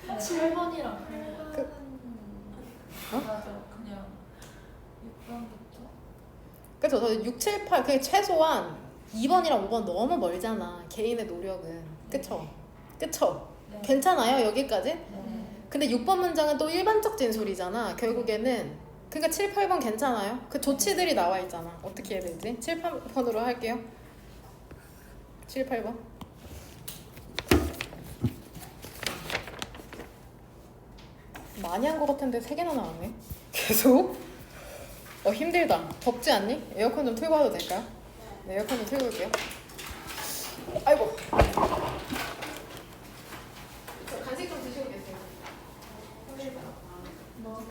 7번이랑 8번은 어? 맞아. 그냥 6번부터 그쵸? 저 6, 7, 8 그게 최소한 2번이랑 5번 너무 멀잖아. 개인의 노력은. 그쵸? 네. 괜찮아요 여기까지? 네. 근데 6번 문장은 또 일반적 진술이잖아. 결국에는 그러니까 7, 8번 괜찮아요? 그 조치들이 나와 있잖아. 어떻게 해야 되지? 7, 8번으로 할게요. 7, 8번. 많이 한 것 같은데 3개나 나왔네. 계속? 힘들다. 덥지 않니? 에어컨 좀 틀고 와도 될까요? 네, 에어컨 좀 틀고 올게요. 아이고. 저 간식 좀 드시고 계세요. 힘들다. 뭐?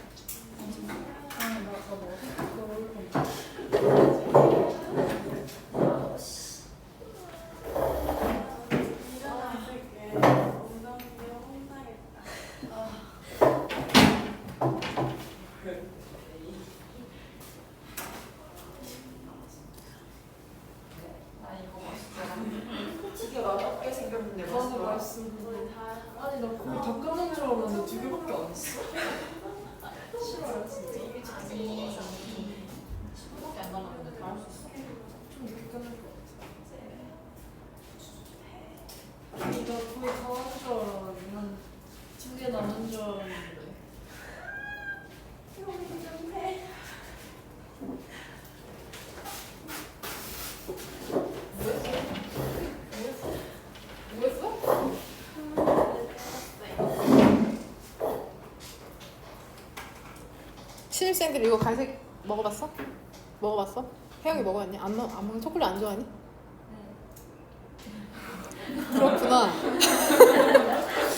일어났을게. 엉덩이에 혼나겠다. 아 이거 맛있더라. 되게 맛없게 생겼는데 맞아 맛있어. 맛있어. 우리 다 아니 나 거의 닭가슴 줄 알았는데 2개밖에 안 했어. 싫어요 진짜. 신입생들 이거 갈색 먹어봤어? 먹어봤어? 혜영이 먹어봤니? 안 먹는 초콜릿 안 좋아하니? 그렇구나.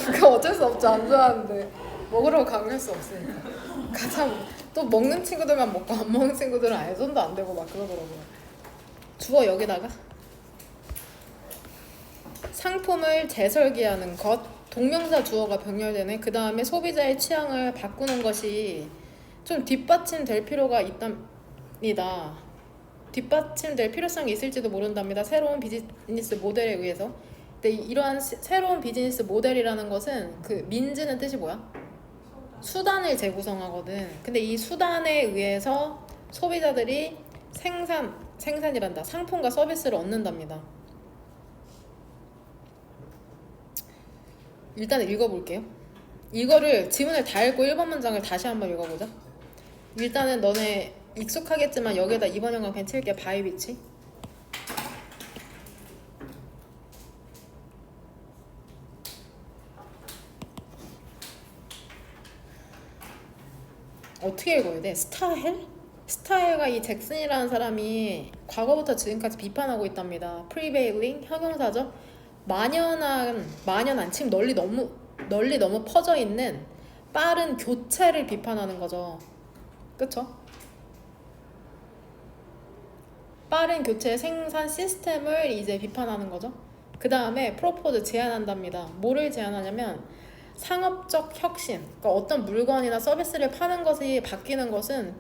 그거 어쩔 수 없죠. 안 좋아하는데 먹으라고 강요할 수 없으니까. 가장 또 먹는 친구들만 먹고 안 먹는 친구들은 아예 손도 안 대고 막 그러더라고요. 주어 여기다가 상품을 재설계하는 것, 동명사 주어가 병렬되네. 그 다음에 소비자의 취향을 바꾸는 것이 좀 뒷받침될 필요가 있답니다. 뒷받침될 필요성이 있을지도 모른답니다. 새로운 비즈니스 모델에 의해서. 근데 이러한 새로운 비즈니스 모델이라는 것은 그 민즈는 뜻이 뭐야? 수단을 재구성하거든. 근데 이 수단에 의해서 소비자들이 생산이란다. 상품과 서비스를 얻는답니다. 일단 읽어볼게요. 이거를 지문을 다 읽고 1번 문장을 다시 한번 읽어보자. 일단은 너네 익숙하겠지만 여기에다 2번 영감 그냥 칠게. 바이비치. 어떻게 읽어야 돼? 스타일? 스타일과 이 잭슨이라는 사람이 과거부터 지금까지 비판하고 있답니다. 프리베일링 형용사죠. 만연한 지금 널리 너무 퍼져 있는 빠른 교체를 비판하는 거죠. 그쵸? 빠른 교체 생산 시스템을 이제 비판하는 거죠. 그 다음에 프로포즈 제안한답니다. 뭐를 제안하냐면 상업적 혁신. 그러니까 어떤 물건이나 서비스를 파는 것이 바뀌는 것은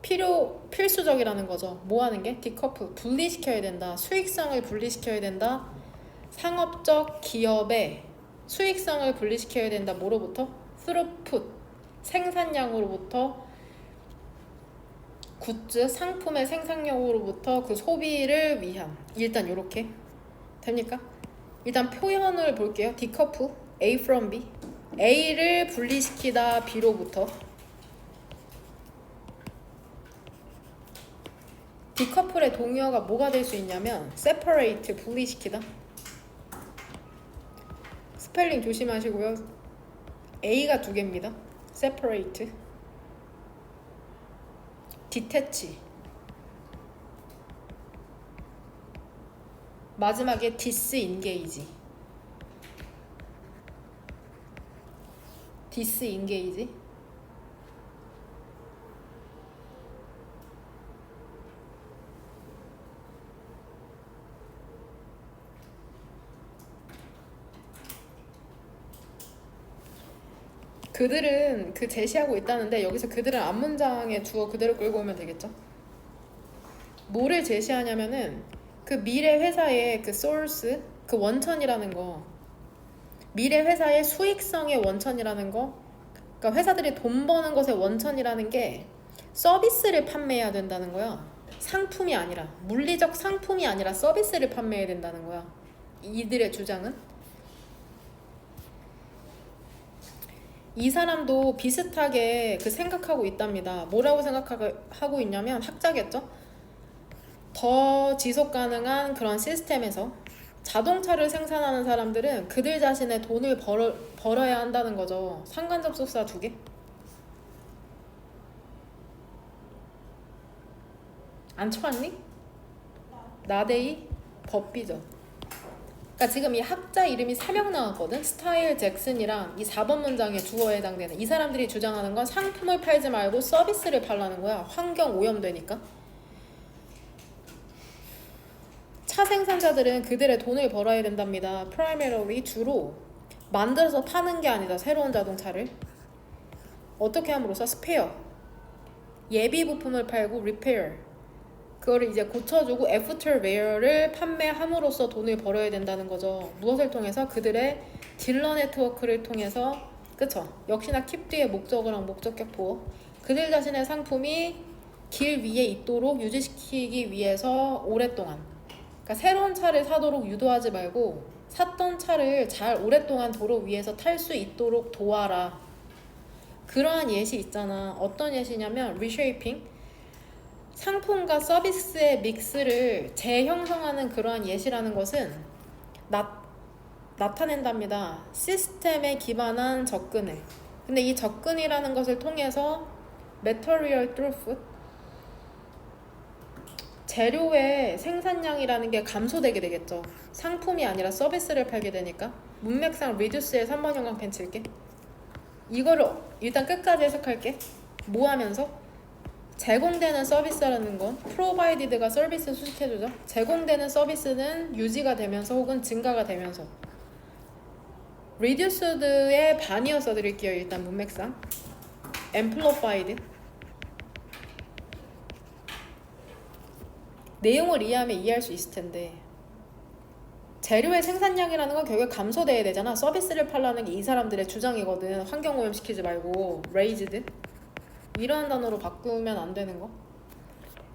필수적이라는 거죠. 뭐 하는 게? 디커플, 분리시켜야 된다. 수익성을 분리시켜야 된다. 상업적 기업의 수익성을 분리시켜야 된다. 뭐로부터? throughput, 생산량으로부터 굿즈, 상품의 생산량으로부터 그 소비를 위한. 일단 이렇게 됩니까? 일단 표현을 볼게요. 디커플, A from B. A를 분리시키다 B로부터. 디커플의 동의어가 뭐가 될 수 있냐면 separate, 분리시키다. 스펠링 조심하시고요. A가 두 개입니다. separate, detach. 마지막에 disengage. disengage. 그들은 그 제시하고 있다는데 여기서 그들은 앞문장에 주어 그대로 끌고 오면 되겠죠? 뭐를 제시하냐면은 그 미래 회사의 그 source, 그 원천이라는 거, 미래 회사의 수익성의 원천이라는 거, 그러니까 회사들이 돈 버는 것의 원천이라는 게 서비스를 판매해야 된다는 거야. 상품이 아니라, 물리적 상품이 아니라 서비스를 판매해야 된다는 거야. 이들의 주장은. 이 사람도 비슷하게 그 생각하고 있답니다. 뭐라고 생각하고 있냐면 학자겠죠? 더 지속 가능한 그런 시스템에서 자동차를 생산하는 사람들은 그들 자신의 돈을 벌어야 한다는 거죠. 상관접속사 두 개? 안 쳐왔니? 나데이 법비죠. 그러니까 지금 이 학자 이름이 3명 나왔거든. 스타일 잭슨이랑 이 4번 문장의 주어에 해당되는 이 사람들이 주장하는 건 상품을 팔지 말고 서비스를 팔라는 거야. 환경 오염되니까. 차 생산자들은 그들의 돈을 벌어야 된답니다. primarily, 주로 만들어서 파는 게 아니다. 새로운 자동차를 어떻게 함으로써 스페어, 예비 부품을 팔고 repair, 그거를 이제 고쳐주고 애프터웨어를 판매함으로써 돈을 벌어야 된다는 거죠. 무엇을 통해서? 그들의 딜러 네트워크를 통해서. 그쵸? 역시나 킵 뒤에 목적어랑 목적격 보어. 그들 자신의 상품이 길 위에 있도록 유지시키기 위해서 오랫동안, 그러니까 새로운 차를 사도록 유도하지 말고 샀던 차를 잘 오랫동안 도로 위에서 탈 수 있도록 도와라. 그러한 예시 있잖아. 어떤 예시냐면 reshaping, 상품과 서비스의 믹스를 재형성하는 그러한 예시라는 것은 나타낸답니다. 시스템에 기반한 접근을. 근데 이 접근이라는 것을 통해서 material throughput. 재료의 생산량이라는 게 감소되게 되겠죠. 상품이 아니라 서비스를 팔게 되니까. 문맥상 reduce의 3번 형광 펜 칠게. 이거를 일단 끝까지 해석할게. 뭐 하면서? 제공되는 서비스라는 건 provided가 서비스 수식해주죠. 제공되는 서비스는 유지가 되면서 혹은 증가가 되면서. reduced의 반이어 써드릴게요. 일단 문맥상 amplified. 내용을 이해하면 이해할 수 있을 텐데 재료의 생산량이라는 건 결국에 감소돼야 되잖아. 서비스를 팔라는 게 이 사람들의 주장이거든. 환경오염 시키지 말고 raised 이런 단어로 바꾸면 안 되는 거.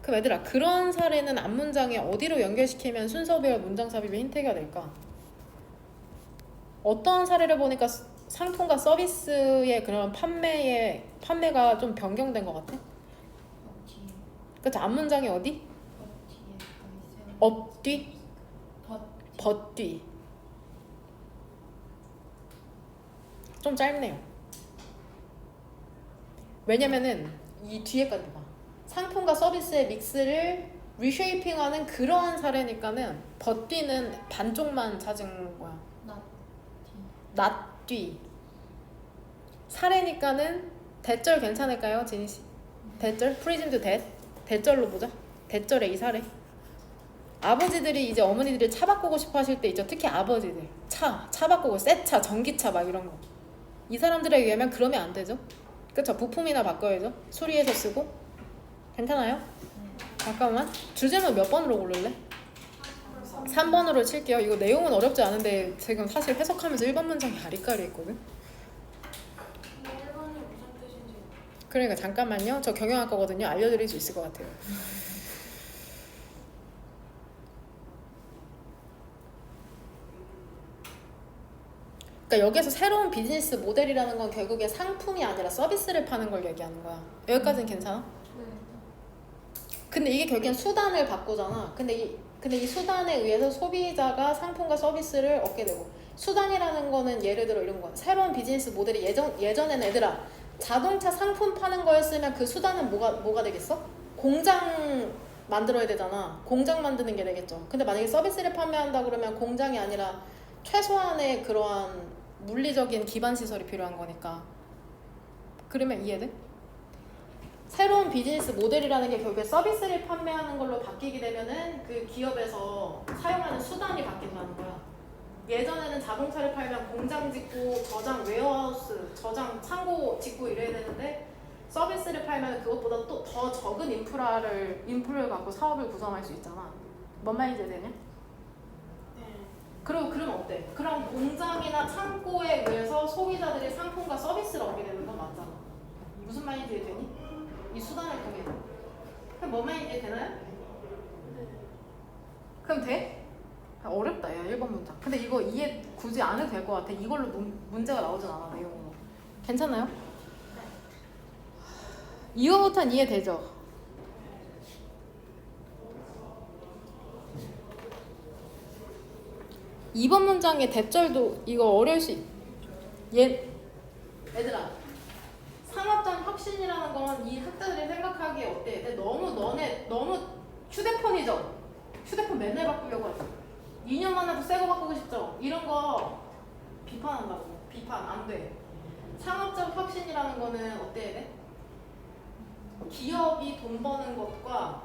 그럼 얘들아 그런 사례는 앞문장에 어디로 연결시키면 순서별 문장 삽입의 힌트가 될까? 어떤 사례를 보니까 상품과 서비스의 그런 판매가 좀 변경된 것 같아? 그치? 앞문장이 어디? 업뒤? 벗뒤. 좀 짧네요. 왜냐면은 이 뒤에까지 봐. 상품과 서비스의 믹스를 리쉐이핑하는 그러한 사례니까는 벗뒤는 반쪽만 찾은 거야. 낫뒤. 사례니까는 대절 괜찮을까요, 지니 씨? 대절? 프리즘 투 대. 대절로 보자. 대절의 이 사례. 아버지들이 이제 어머니들이 차 바꾸고 싶어 하실 때 있죠. 특히 아버지들. 차 바꾸고 새 차, 전기차 막 이런 거. 이 사람들에 의하면 그러면 안 되죠. 그쵸? 부품이나 바꿔야죠. 수리해서 쓰고. 괜찮아요? 잠깐만. 주제는 몇 번으로 고를래? 3번으로 칠게요. 이거 내용은 어렵지 않은데 지금 사실 해석하면서 1번 문장이 아리까리 했거든. 근데 1번이 무슨 뜻인지. 그러니까 잠깐만요. 저 경영학과거든요. 알려드릴 수 있을 것 같아요. 그러니까 여기서 새로운 비즈니스 모델이라는 건 결국에 상품이 아니라 서비스를 파는 걸 얘기하는 거야. 여기까지는 괜찮아? 근데 이게 결국엔 수단을 바꾸잖아. 근데 이 수단에 의해서 소비자가 상품과 서비스를 얻게 되고, 수단이라는 거는 예를 들어 이런 거. 새로운 비즈니스 모델이 예전에는 얘들아 자동차 상품 파는 거였으면 그 수단은 뭐가 되겠어? 공장 만들어야 되잖아. 공장 만드는 게 되겠죠. 근데 만약에 서비스를 판매한다 그러면 공장이 아니라 최소한의 그러한 물리적인 기반 시설이 필요한 거니까. 그러면 이해돼? 새로운 비즈니스 모델이라는 게 결국에 서비스를 판매하는 걸로 바뀌게 되면은 그 기업에서 사용하는 수단이 바뀐다는 거야. 예전에는 자동차를 팔면 공장 짓고 저장 웨어하우스, 저장 창고 짓고 이래야 되는데 서비스를 팔면 그것보다 또 더 적은 인프라를 갖고 사업을 구성할 수 있잖아. 뭔 말인지 되냐? 그럼 어때? 그럼 공장이나 창고에 의해서 소비자들이 상품과 서비스를 얻게 되는 건 맞잖아. 무슨 말인지 되니? 이 수단을 통해. 그럼 뭔 말인지 되나요? 그럼 돼? 어렵다 야 1번 문장. 근데 이거 이해 굳이 안 해도 될 것 같아. 이걸로 문제가 나오진 않아 내용으로. 괜찮아요? 이거부터는 이해되죠? 이번 문장의 대절도 이거 어려울 수 얘들아 산업적 혁신이라는 건 이 학자들이 생각하기에 어때? 근데 너무 휴대폰이죠? 휴대폰 맨날 바꾸려고 하죠. 2년만 해도 새 거 바꾸고 싶죠? 이런 거 비판한다고. 비판 안 돼. 상업적 혁신이라는 거는 어때야 돼? 기업이 돈 버는 것과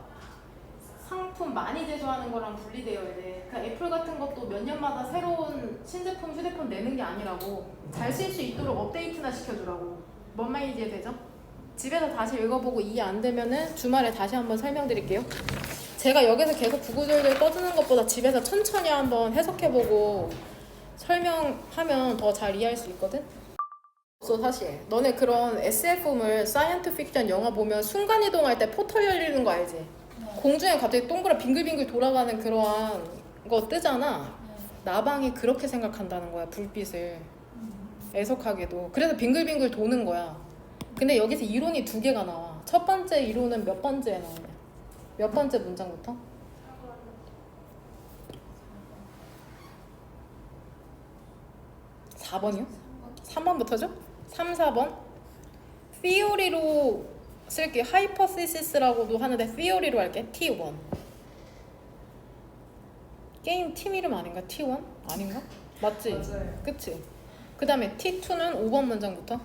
상품 많이 제조하는 거랑 분리되어야 돼. 그러니까 애플 같은 것도 몇 년마다 새로운 신제품 휴대폰 내는 게 아니라고. 잘 쓸 수 있도록 업데이트나 시켜주라고. 뭔 말인지 이해되죠? 집에서 다시 읽어보고 이해 안 되면은 주말에 다시 한번 설명드릴게요. 제가 여기서 계속 구구절절 떠드는 것보다 집에서 천천히 한번 해석해보고 설명하면 더 잘 이해할 수 있거든? 없어 사실. 너네 그런 SF물, 사이언스 픽션 영화 보면 순간이동할 때 포털 열리는 거 알지? 공중에 갑자기 동그랗 빙글빙글 돌아가는 그러한 거 뜨잖아. 나방이 그렇게 생각한다는 거야, 불빛을. 애석하게도. 그래서 빙글빙글 도는 거야. 근데 여기서 이론이 2개가 나와. 첫 번째 이론은 몇 번째에 나오냐? 몇 번째 문장부터? 4번이요? 3번부터죠? 3, 4번? 쓸게. 하이퍼시시스라고도 하는데 theory로 할게. T1. 게임 팀 이름 아닌가? T1? 아닌가? 맞지? 맞아요. 그치? 그 다음에 T2는 5번 문장부터.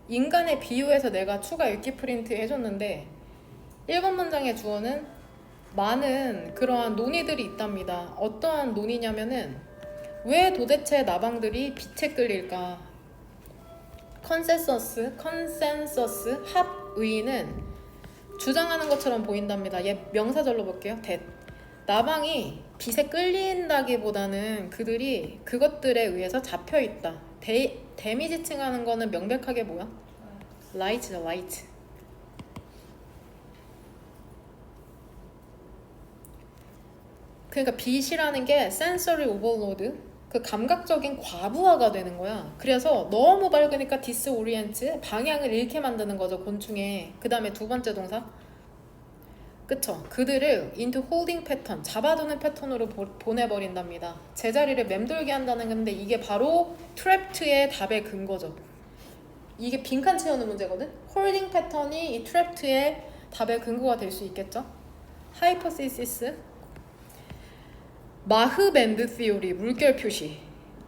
인간의 비유에서 내가 추가 읽기 프린트 해줬는데 1번 문장의 주어는 많은 그러한 논의들이 있답니다. 어떠한 논의냐면은 왜 도대체 나방들이 빛에 끌릴까? 컨센서스, 합의는 주장하는 것처럼 보인답니다. 얘 명사절로 볼게요. that. 나방이 빛에 끌린다기보다는 그들이 그것들에 의해서 잡혀있다. 데미지 칭하는 거는 명백하게 뭐야? light죠, light. 그러니까 빛이라는 게 sensory overload, 그 감각적인 과부하가 되는 거야. 그래서 너무 밝으니까 디스오리엔트, 방향을 잃게 만드는 거죠, 곤충에. 그 다음에 두 번째 동사. 그쵸? 그들을 into holding pattern, 잡아두는 패턴으로 보내버린답니다. 제자리를 맴돌게 한다는 건데 이게 바로 트랩트의 답의 근거죠. 이게 빈칸 채우는 문제거든? 홀딩 패턴이 이 트랩트의 답의 근거가 될 수 있겠죠? 하이퍼시시스, 마흐밴드 시오리, 물결 표시.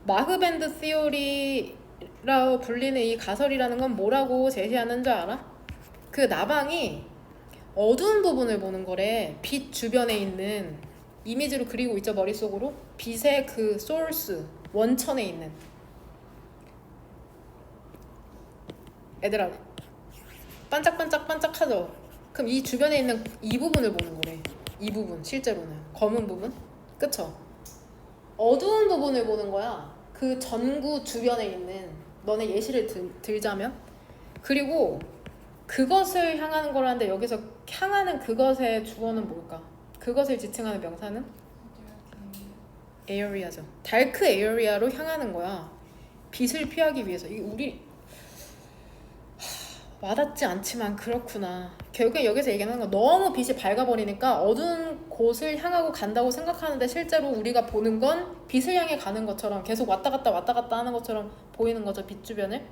마흐밴드 시오리라고 불리는 이 가설이라는 건 뭐라고 제시하는 줄 알아? 그 나방이 어두운 부분을 보는 거래. 빛 주변에 있는 이미지로 그리고 있죠, 머릿속으로. 빛의 그 소urce, 원천에 있는. 얘들아, 반짝반짝반짝하죠? 그럼 이 주변에 있는 이 부분을 보는 거래. 이 부분, 실제로는 검은 부분. 그쵸? 어두운 부분을 보는 거야. 그 전구 주변에 있는. 너네 예시를 들자면. 그리고 그것을 향하는 거라는데 여기서 향하는 그것의 주어는 뭘까? 그것을 지칭하는 명사는? 에어리아죠. 다크 에어리아로 향하는 거야. 빛을 피하기 위해서. 이게 우리 와닿지 않지만 그렇구나. 결국엔 여기서 얘기하는 건 너무 빛이 밝아버리니까 어두운 곳을 향하고 간다고 생각하는데 실제로 우리가 보는 건 빛을 향해 가는 것처럼 계속 왔다 갔다 하는 것처럼 보이는 거죠, 빛 주변을.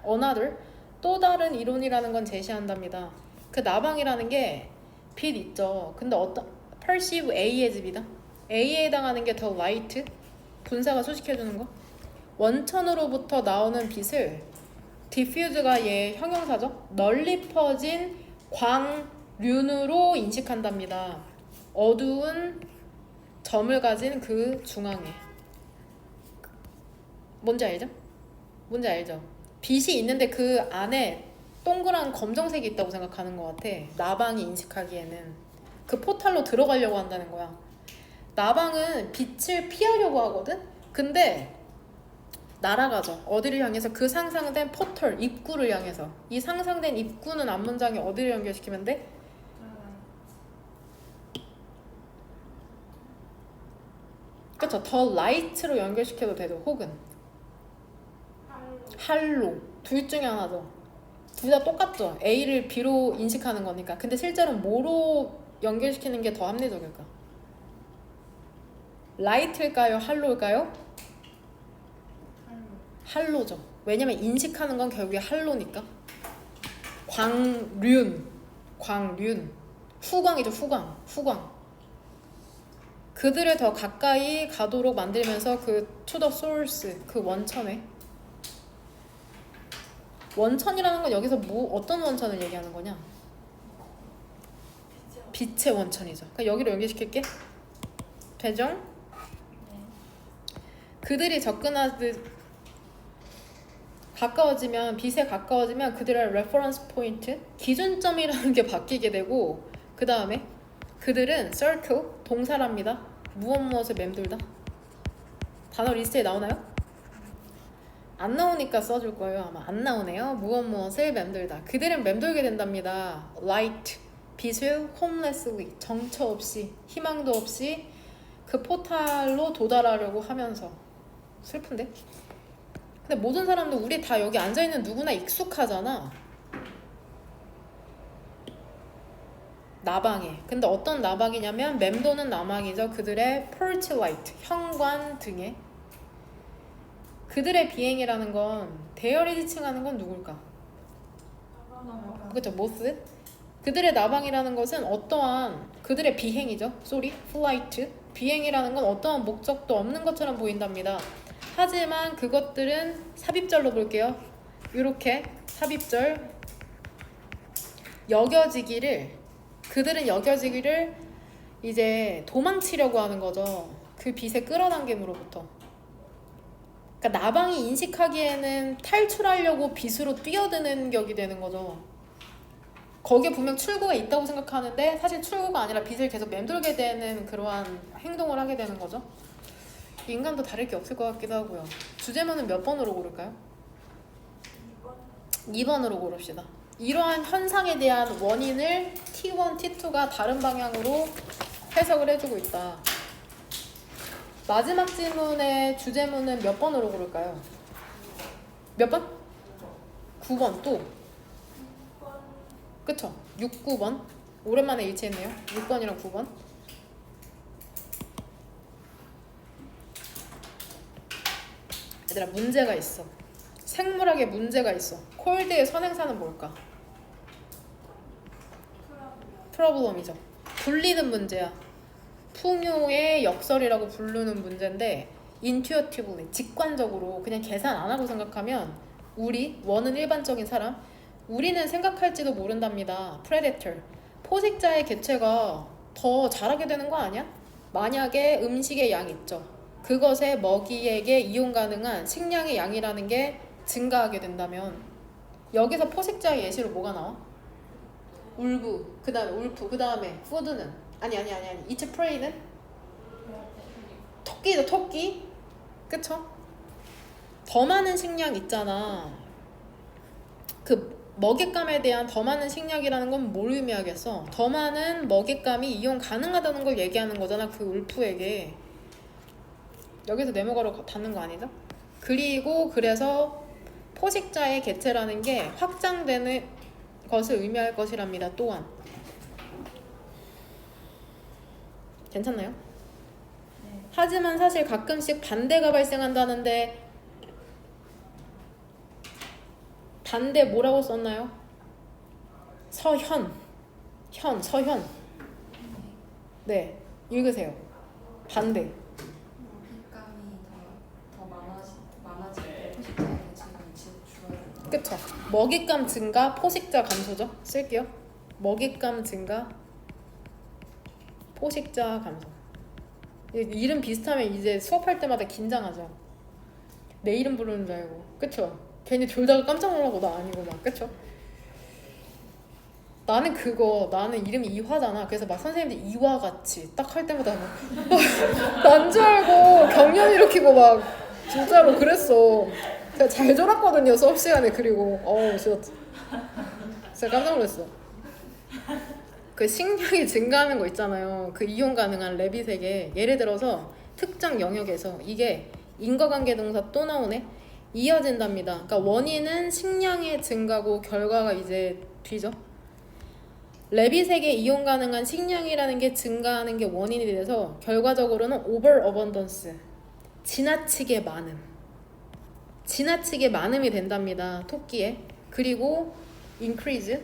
Another, 또 다른 이론이라는 건 제시한답니다. 그 나방이라는 게 빛 있죠. 근데 어떤 perceive A의 집이다. A에 해당하는 게 더 light, 분사가 수식해주는 거. 원천으로부터 나오는 빛을 diffuse가 얘 형용사죠. 널리 퍼진 광륜으로 인식한답니다. 어두운 점을 가진 그 중앙에. 뭔지 알죠? 뭔지 알죠? 빛이 있는데 그 안에 동그란 검정색이 있다고 생각하는 것 같아. 나방이 인식하기에는. 그 포탈로 들어가려고 한다는 거야. 나방은 빛을 피하려고 하거든? 근데 날아가죠. 어디를 향해서? 그 상상된 포털, 입구를 향해서. 이 상상된 입구는 앞문장에 어디를 연결시키면 돼? 그쵸? 더 라이트로 연결시켜도 되죠. 혹은 할로. 둘 중에 하나죠. 둘 다 똑같죠. A를 B로 인식하는 거니까. 근데 실제로는 뭐로 연결시키는 게 더 합리적일까? 라이트일까요? 할로일까요? 할로죠. 왜냐면 인식하는 건 결국에 할로니까. 광륜. 후광이죠. 후광. 그들을 더 가까이 가도록 만들면서 그 to the source, 그 원천에. 원천이라는 건 여기서 어떤 원천을 얘기하는 거냐? 빛의 원천이죠. 그러니까 여기로 연결시킬게. 되죠? 그들이 접근하듯 가까워지면, 빛에 가까워지면 그들의 레퍼런스 포인트, 기준점이라는 게 바뀌게 되고, 그 다음에 그들은 circle, 동사랍니다. 무엇을 맴돌다. 단어 리스트에 나오나요? 안 나오니까 써줄 거예요. 아마 안 나오네요. 무엇을 맴돌다. 그들은 맴돌게 된답니다. light, 빛을 homelessly, 정처 없이, 희망도 없이 그 포탈로 도달하려고 하면서. 슬픈데? 근데 모든 사람들, 우리 다 여기 앉아있는 누구나 익숙하잖아. 나방에. 근데 어떤 나방이냐면 맴도는 나방이죠. 그들의 porch light, 현관 등에. 그들의 비행이라는 건 대열이 지칭하는 건 누굴까? 그렇죠. 모스. 그들의 나방이라는 것은 어떠한 그들의 비행이죠. 쏘리, 플라이트. 비행이라는 건 어떠한 목적도 없는 것처럼 보인답니다. 하지만 그것들은 삽입절로 볼게요. 이렇게 삽입절 그들은 여겨지기를 이제 도망치려고 하는 거죠. 그 빛의 끌어당김으로부터. 그러니까 나방이 인식하기에는 탈출하려고 빛으로 뛰어드는 격이 되는 거죠. 거기에 분명 출구가 있다고 생각하는데 사실 출구가 아니라 빛을 계속 맴돌게 되는 그러한 행동을 하게 되는 거죠. 인간도 다를 게 없을 것 같기도 하고요. 주제문은 몇 번으로 고를까요? 2번으로 고릅시다. 이러한 현상에 대한 원인을 T1, T2가 다른 방향으로 해석을 해주고 있다. 마지막 질문의 주제문은 몇 번으로 고를까요? 몇 번? 9번 또. 그쵸? 6, 9번. 오랜만에 일치했네요. 6번이랑 9번. 얘들아 문제가 있어. 생물학에 문제가 있어. 콜드의 선행사는 뭘까? 프로블럼이죠. 불리는 문제야. 풍요의 역설이라고 부르는 문제인데 intuitively, 직관적으로 그냥 계산 안 하고 생각하면 원은 일반적인 사람, 우리는 생각할지도 모른답니다. predator, 포식자의 개체가 더 잘하게 되는 거 아니야? 만약에 음식의 양이 있죠. 그것에 먹이에게 이용 가능한 식량의 양이라는 게 증가하게 된다면 여기서 포식자의 예시로 뭐가 나와? 울프, 그 다음에 푸드는 아니 이츠 프레이는? 토끼죠. 토끼. 그쵸? 더 많은 식량 있잖아. 그 먹잇감에 대한 더 많은 식량이라는 건 뭘 의미하겠어? 더 많은 먹잇감이 이용 가능하다는 걸 얘기하는 거잖아. 그 울프에게. 여기서 네모가로 닿는 거 아니죠? 그리고 그래서 포식자의 개체라는 게 확장되는 것을 의미할 것이랍니다. 또한 괜찮나요? 네. 하지만 사실 가끔씩 반대가 발생한다는데 반대 뭐라고 썼나요? 서현. 네, 읽으세요. 반대. 먹잇감이 더 많아질 때 포식자의 개체가 줄어든다. 그쵸? 먹잇감 증가, 포식자 감소죠? 쓸게요. 먹잇감 증가, 포식자 감소. 이름 비슷하면 이제 수업할 때마다 긴장하죠. 내 이름 부르는 줄 알고. 그쵸? 괜히 졸다가 깜짝 놀라고 나 아니고 막. 그쵸? 나는 이름이 이화잖아. 그래서 막 선생님들 이화같이 딱 할 때마다 난 줄 알고 경련 일으키고 막 진짜로 그랬어. 제가 잘 졸았거든요 수업 시간에. 그리고 진짜 깜짝 놀랐어. 그 식량이 증가하는 거 있잖아요. 그 이용 가능한 레빗에게 예를 들어서 특정 영역에서 이게 인과관계 동사 또 나오네. 이어진답니다. 그러니까 원인은 식량의 증가고 결과가 이제 뒤죠. 레빗에게 이용 가능한 식량이라는 게 증가하는 게 원인이 돼서 결과적으로는 overabundance, 지나치게 많음이 된답니다. 토끼에. 그리고 increase,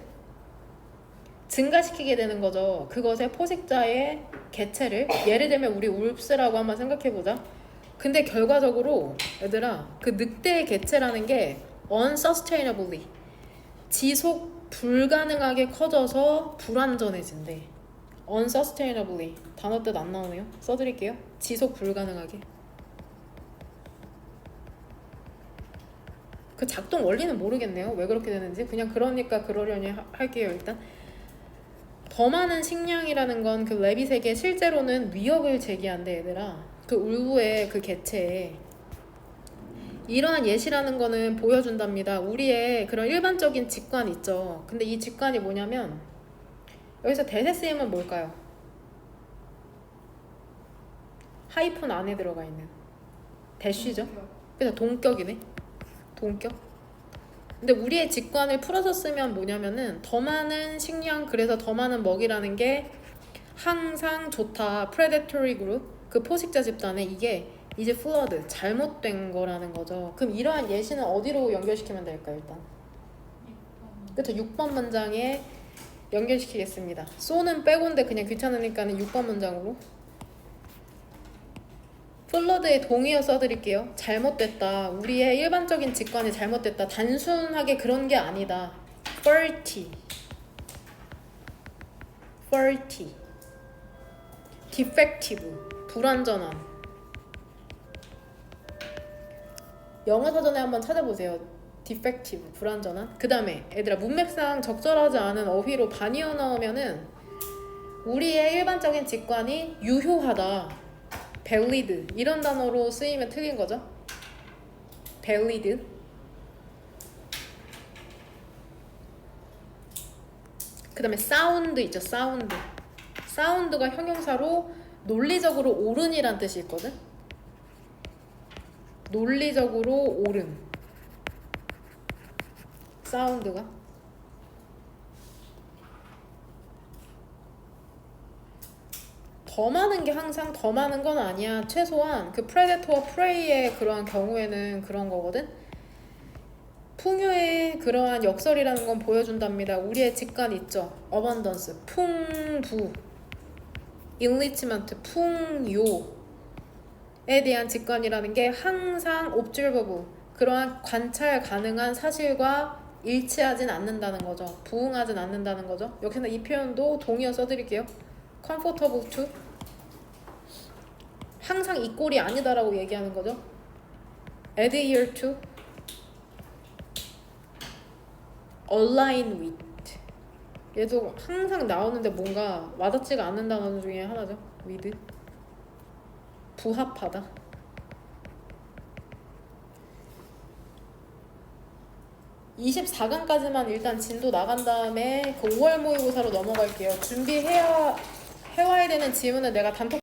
증가시키게 되는 거죠. 그것의 포식자의 개체를. 예를 들면 우리 울프스라고 한번 생각해보자. 근데 결과적으로 얘들아 그 늑대의 개체라는 게 unsustainably, 지속 불가능하게 커져서 불완전해진대. unsustainably 단어 뜻 안 나오네요. 써드릴게요. 지속 불가능하게. 그 작동 원리는 모르겠네요. 왜 그렇게 되는지. 그냥 그러니까 그러려니 할게요. 일단 더 많은 식량이라는 건 그 레빗에게 실제로는 위협을 제기한대. 얘들아 그 울브의 그 개체에. 이러한 예시라는 거는 보여준답니다. 우리의 그런 일반적인 직관 있죠. 근데 이 직관이 뭐냐면 여기서 대세 쓰임은 뭘까요? 하이픈 안에 들어가 있는 대쉬죠. 그래서 동격이네. 동격. 근데 우리의 직관을 풀어서 쓰면 뭐냐면은 더 많은 식량, 그래서 더 많은 먹이라는 게 항상 좋다. predatory group, 그 포식자 집단에 이게 이제 플러드, 잘못된 거라는 거죠. 그럼 이러한 예시는 어디로 연결시키면 될까요? 일단 그쵸? 6번 문장에 연결시키겠습니다. so는 빼고인데 그냥 귀찮으니까는 6번 문장으로. 플러드의 동의어 써드릴게요. 잘못됐다. 우리의 일반적인 직관이 잘못됐다. 단순하게 그런 게 아니다. faulty. defective. 불완전한. 영어 사전에 한번 찾아보세요. defective. 불완전한. 그 다음에 얘들아 문맥상 적절하지 않은 어휘로 반의어 넣으면은 우리의 일반적인 직관이 유효하다. valid 이런 단어로 쓰이면 틀린 거죠. valid. 그 다음에 sound 있죠. sound가 형용사로 논리적으로 옳은이란 뜻이 있거든. 논리적으로 옳은 sound가. 더 많은 게 항상 더 많은 건 아니야. 최소한 그 predator와 prey의 그러한 경우에는 그런 거거든. 풍요의 그러한 역설이라는 건 보여준답니다. 우리의 직관 있죠. abundance, 풍부, enrichment, 풍요에 대한 직관이라는 게 항상 observable, 그러한 관찰 가능한 사실과 일치하진 않는다는 거죠. 부응하진 않는다는 거죠. 역시나 이 표현도 동의어 써드릴게요. comfortable to, 항상 이 꼴이 아니다라고 얘기하는 거죠. adhere to, align with. 얘도 항상 나오는데 뭔가 와닿지가 않는 단어 중에 하나죠. with. 부합하다. (24강까지만) 일단 진도 나간 다음에 그 5월 모의고사로 넘어갈게요. 준비해야 해와야 되는 지문을 내가 단톡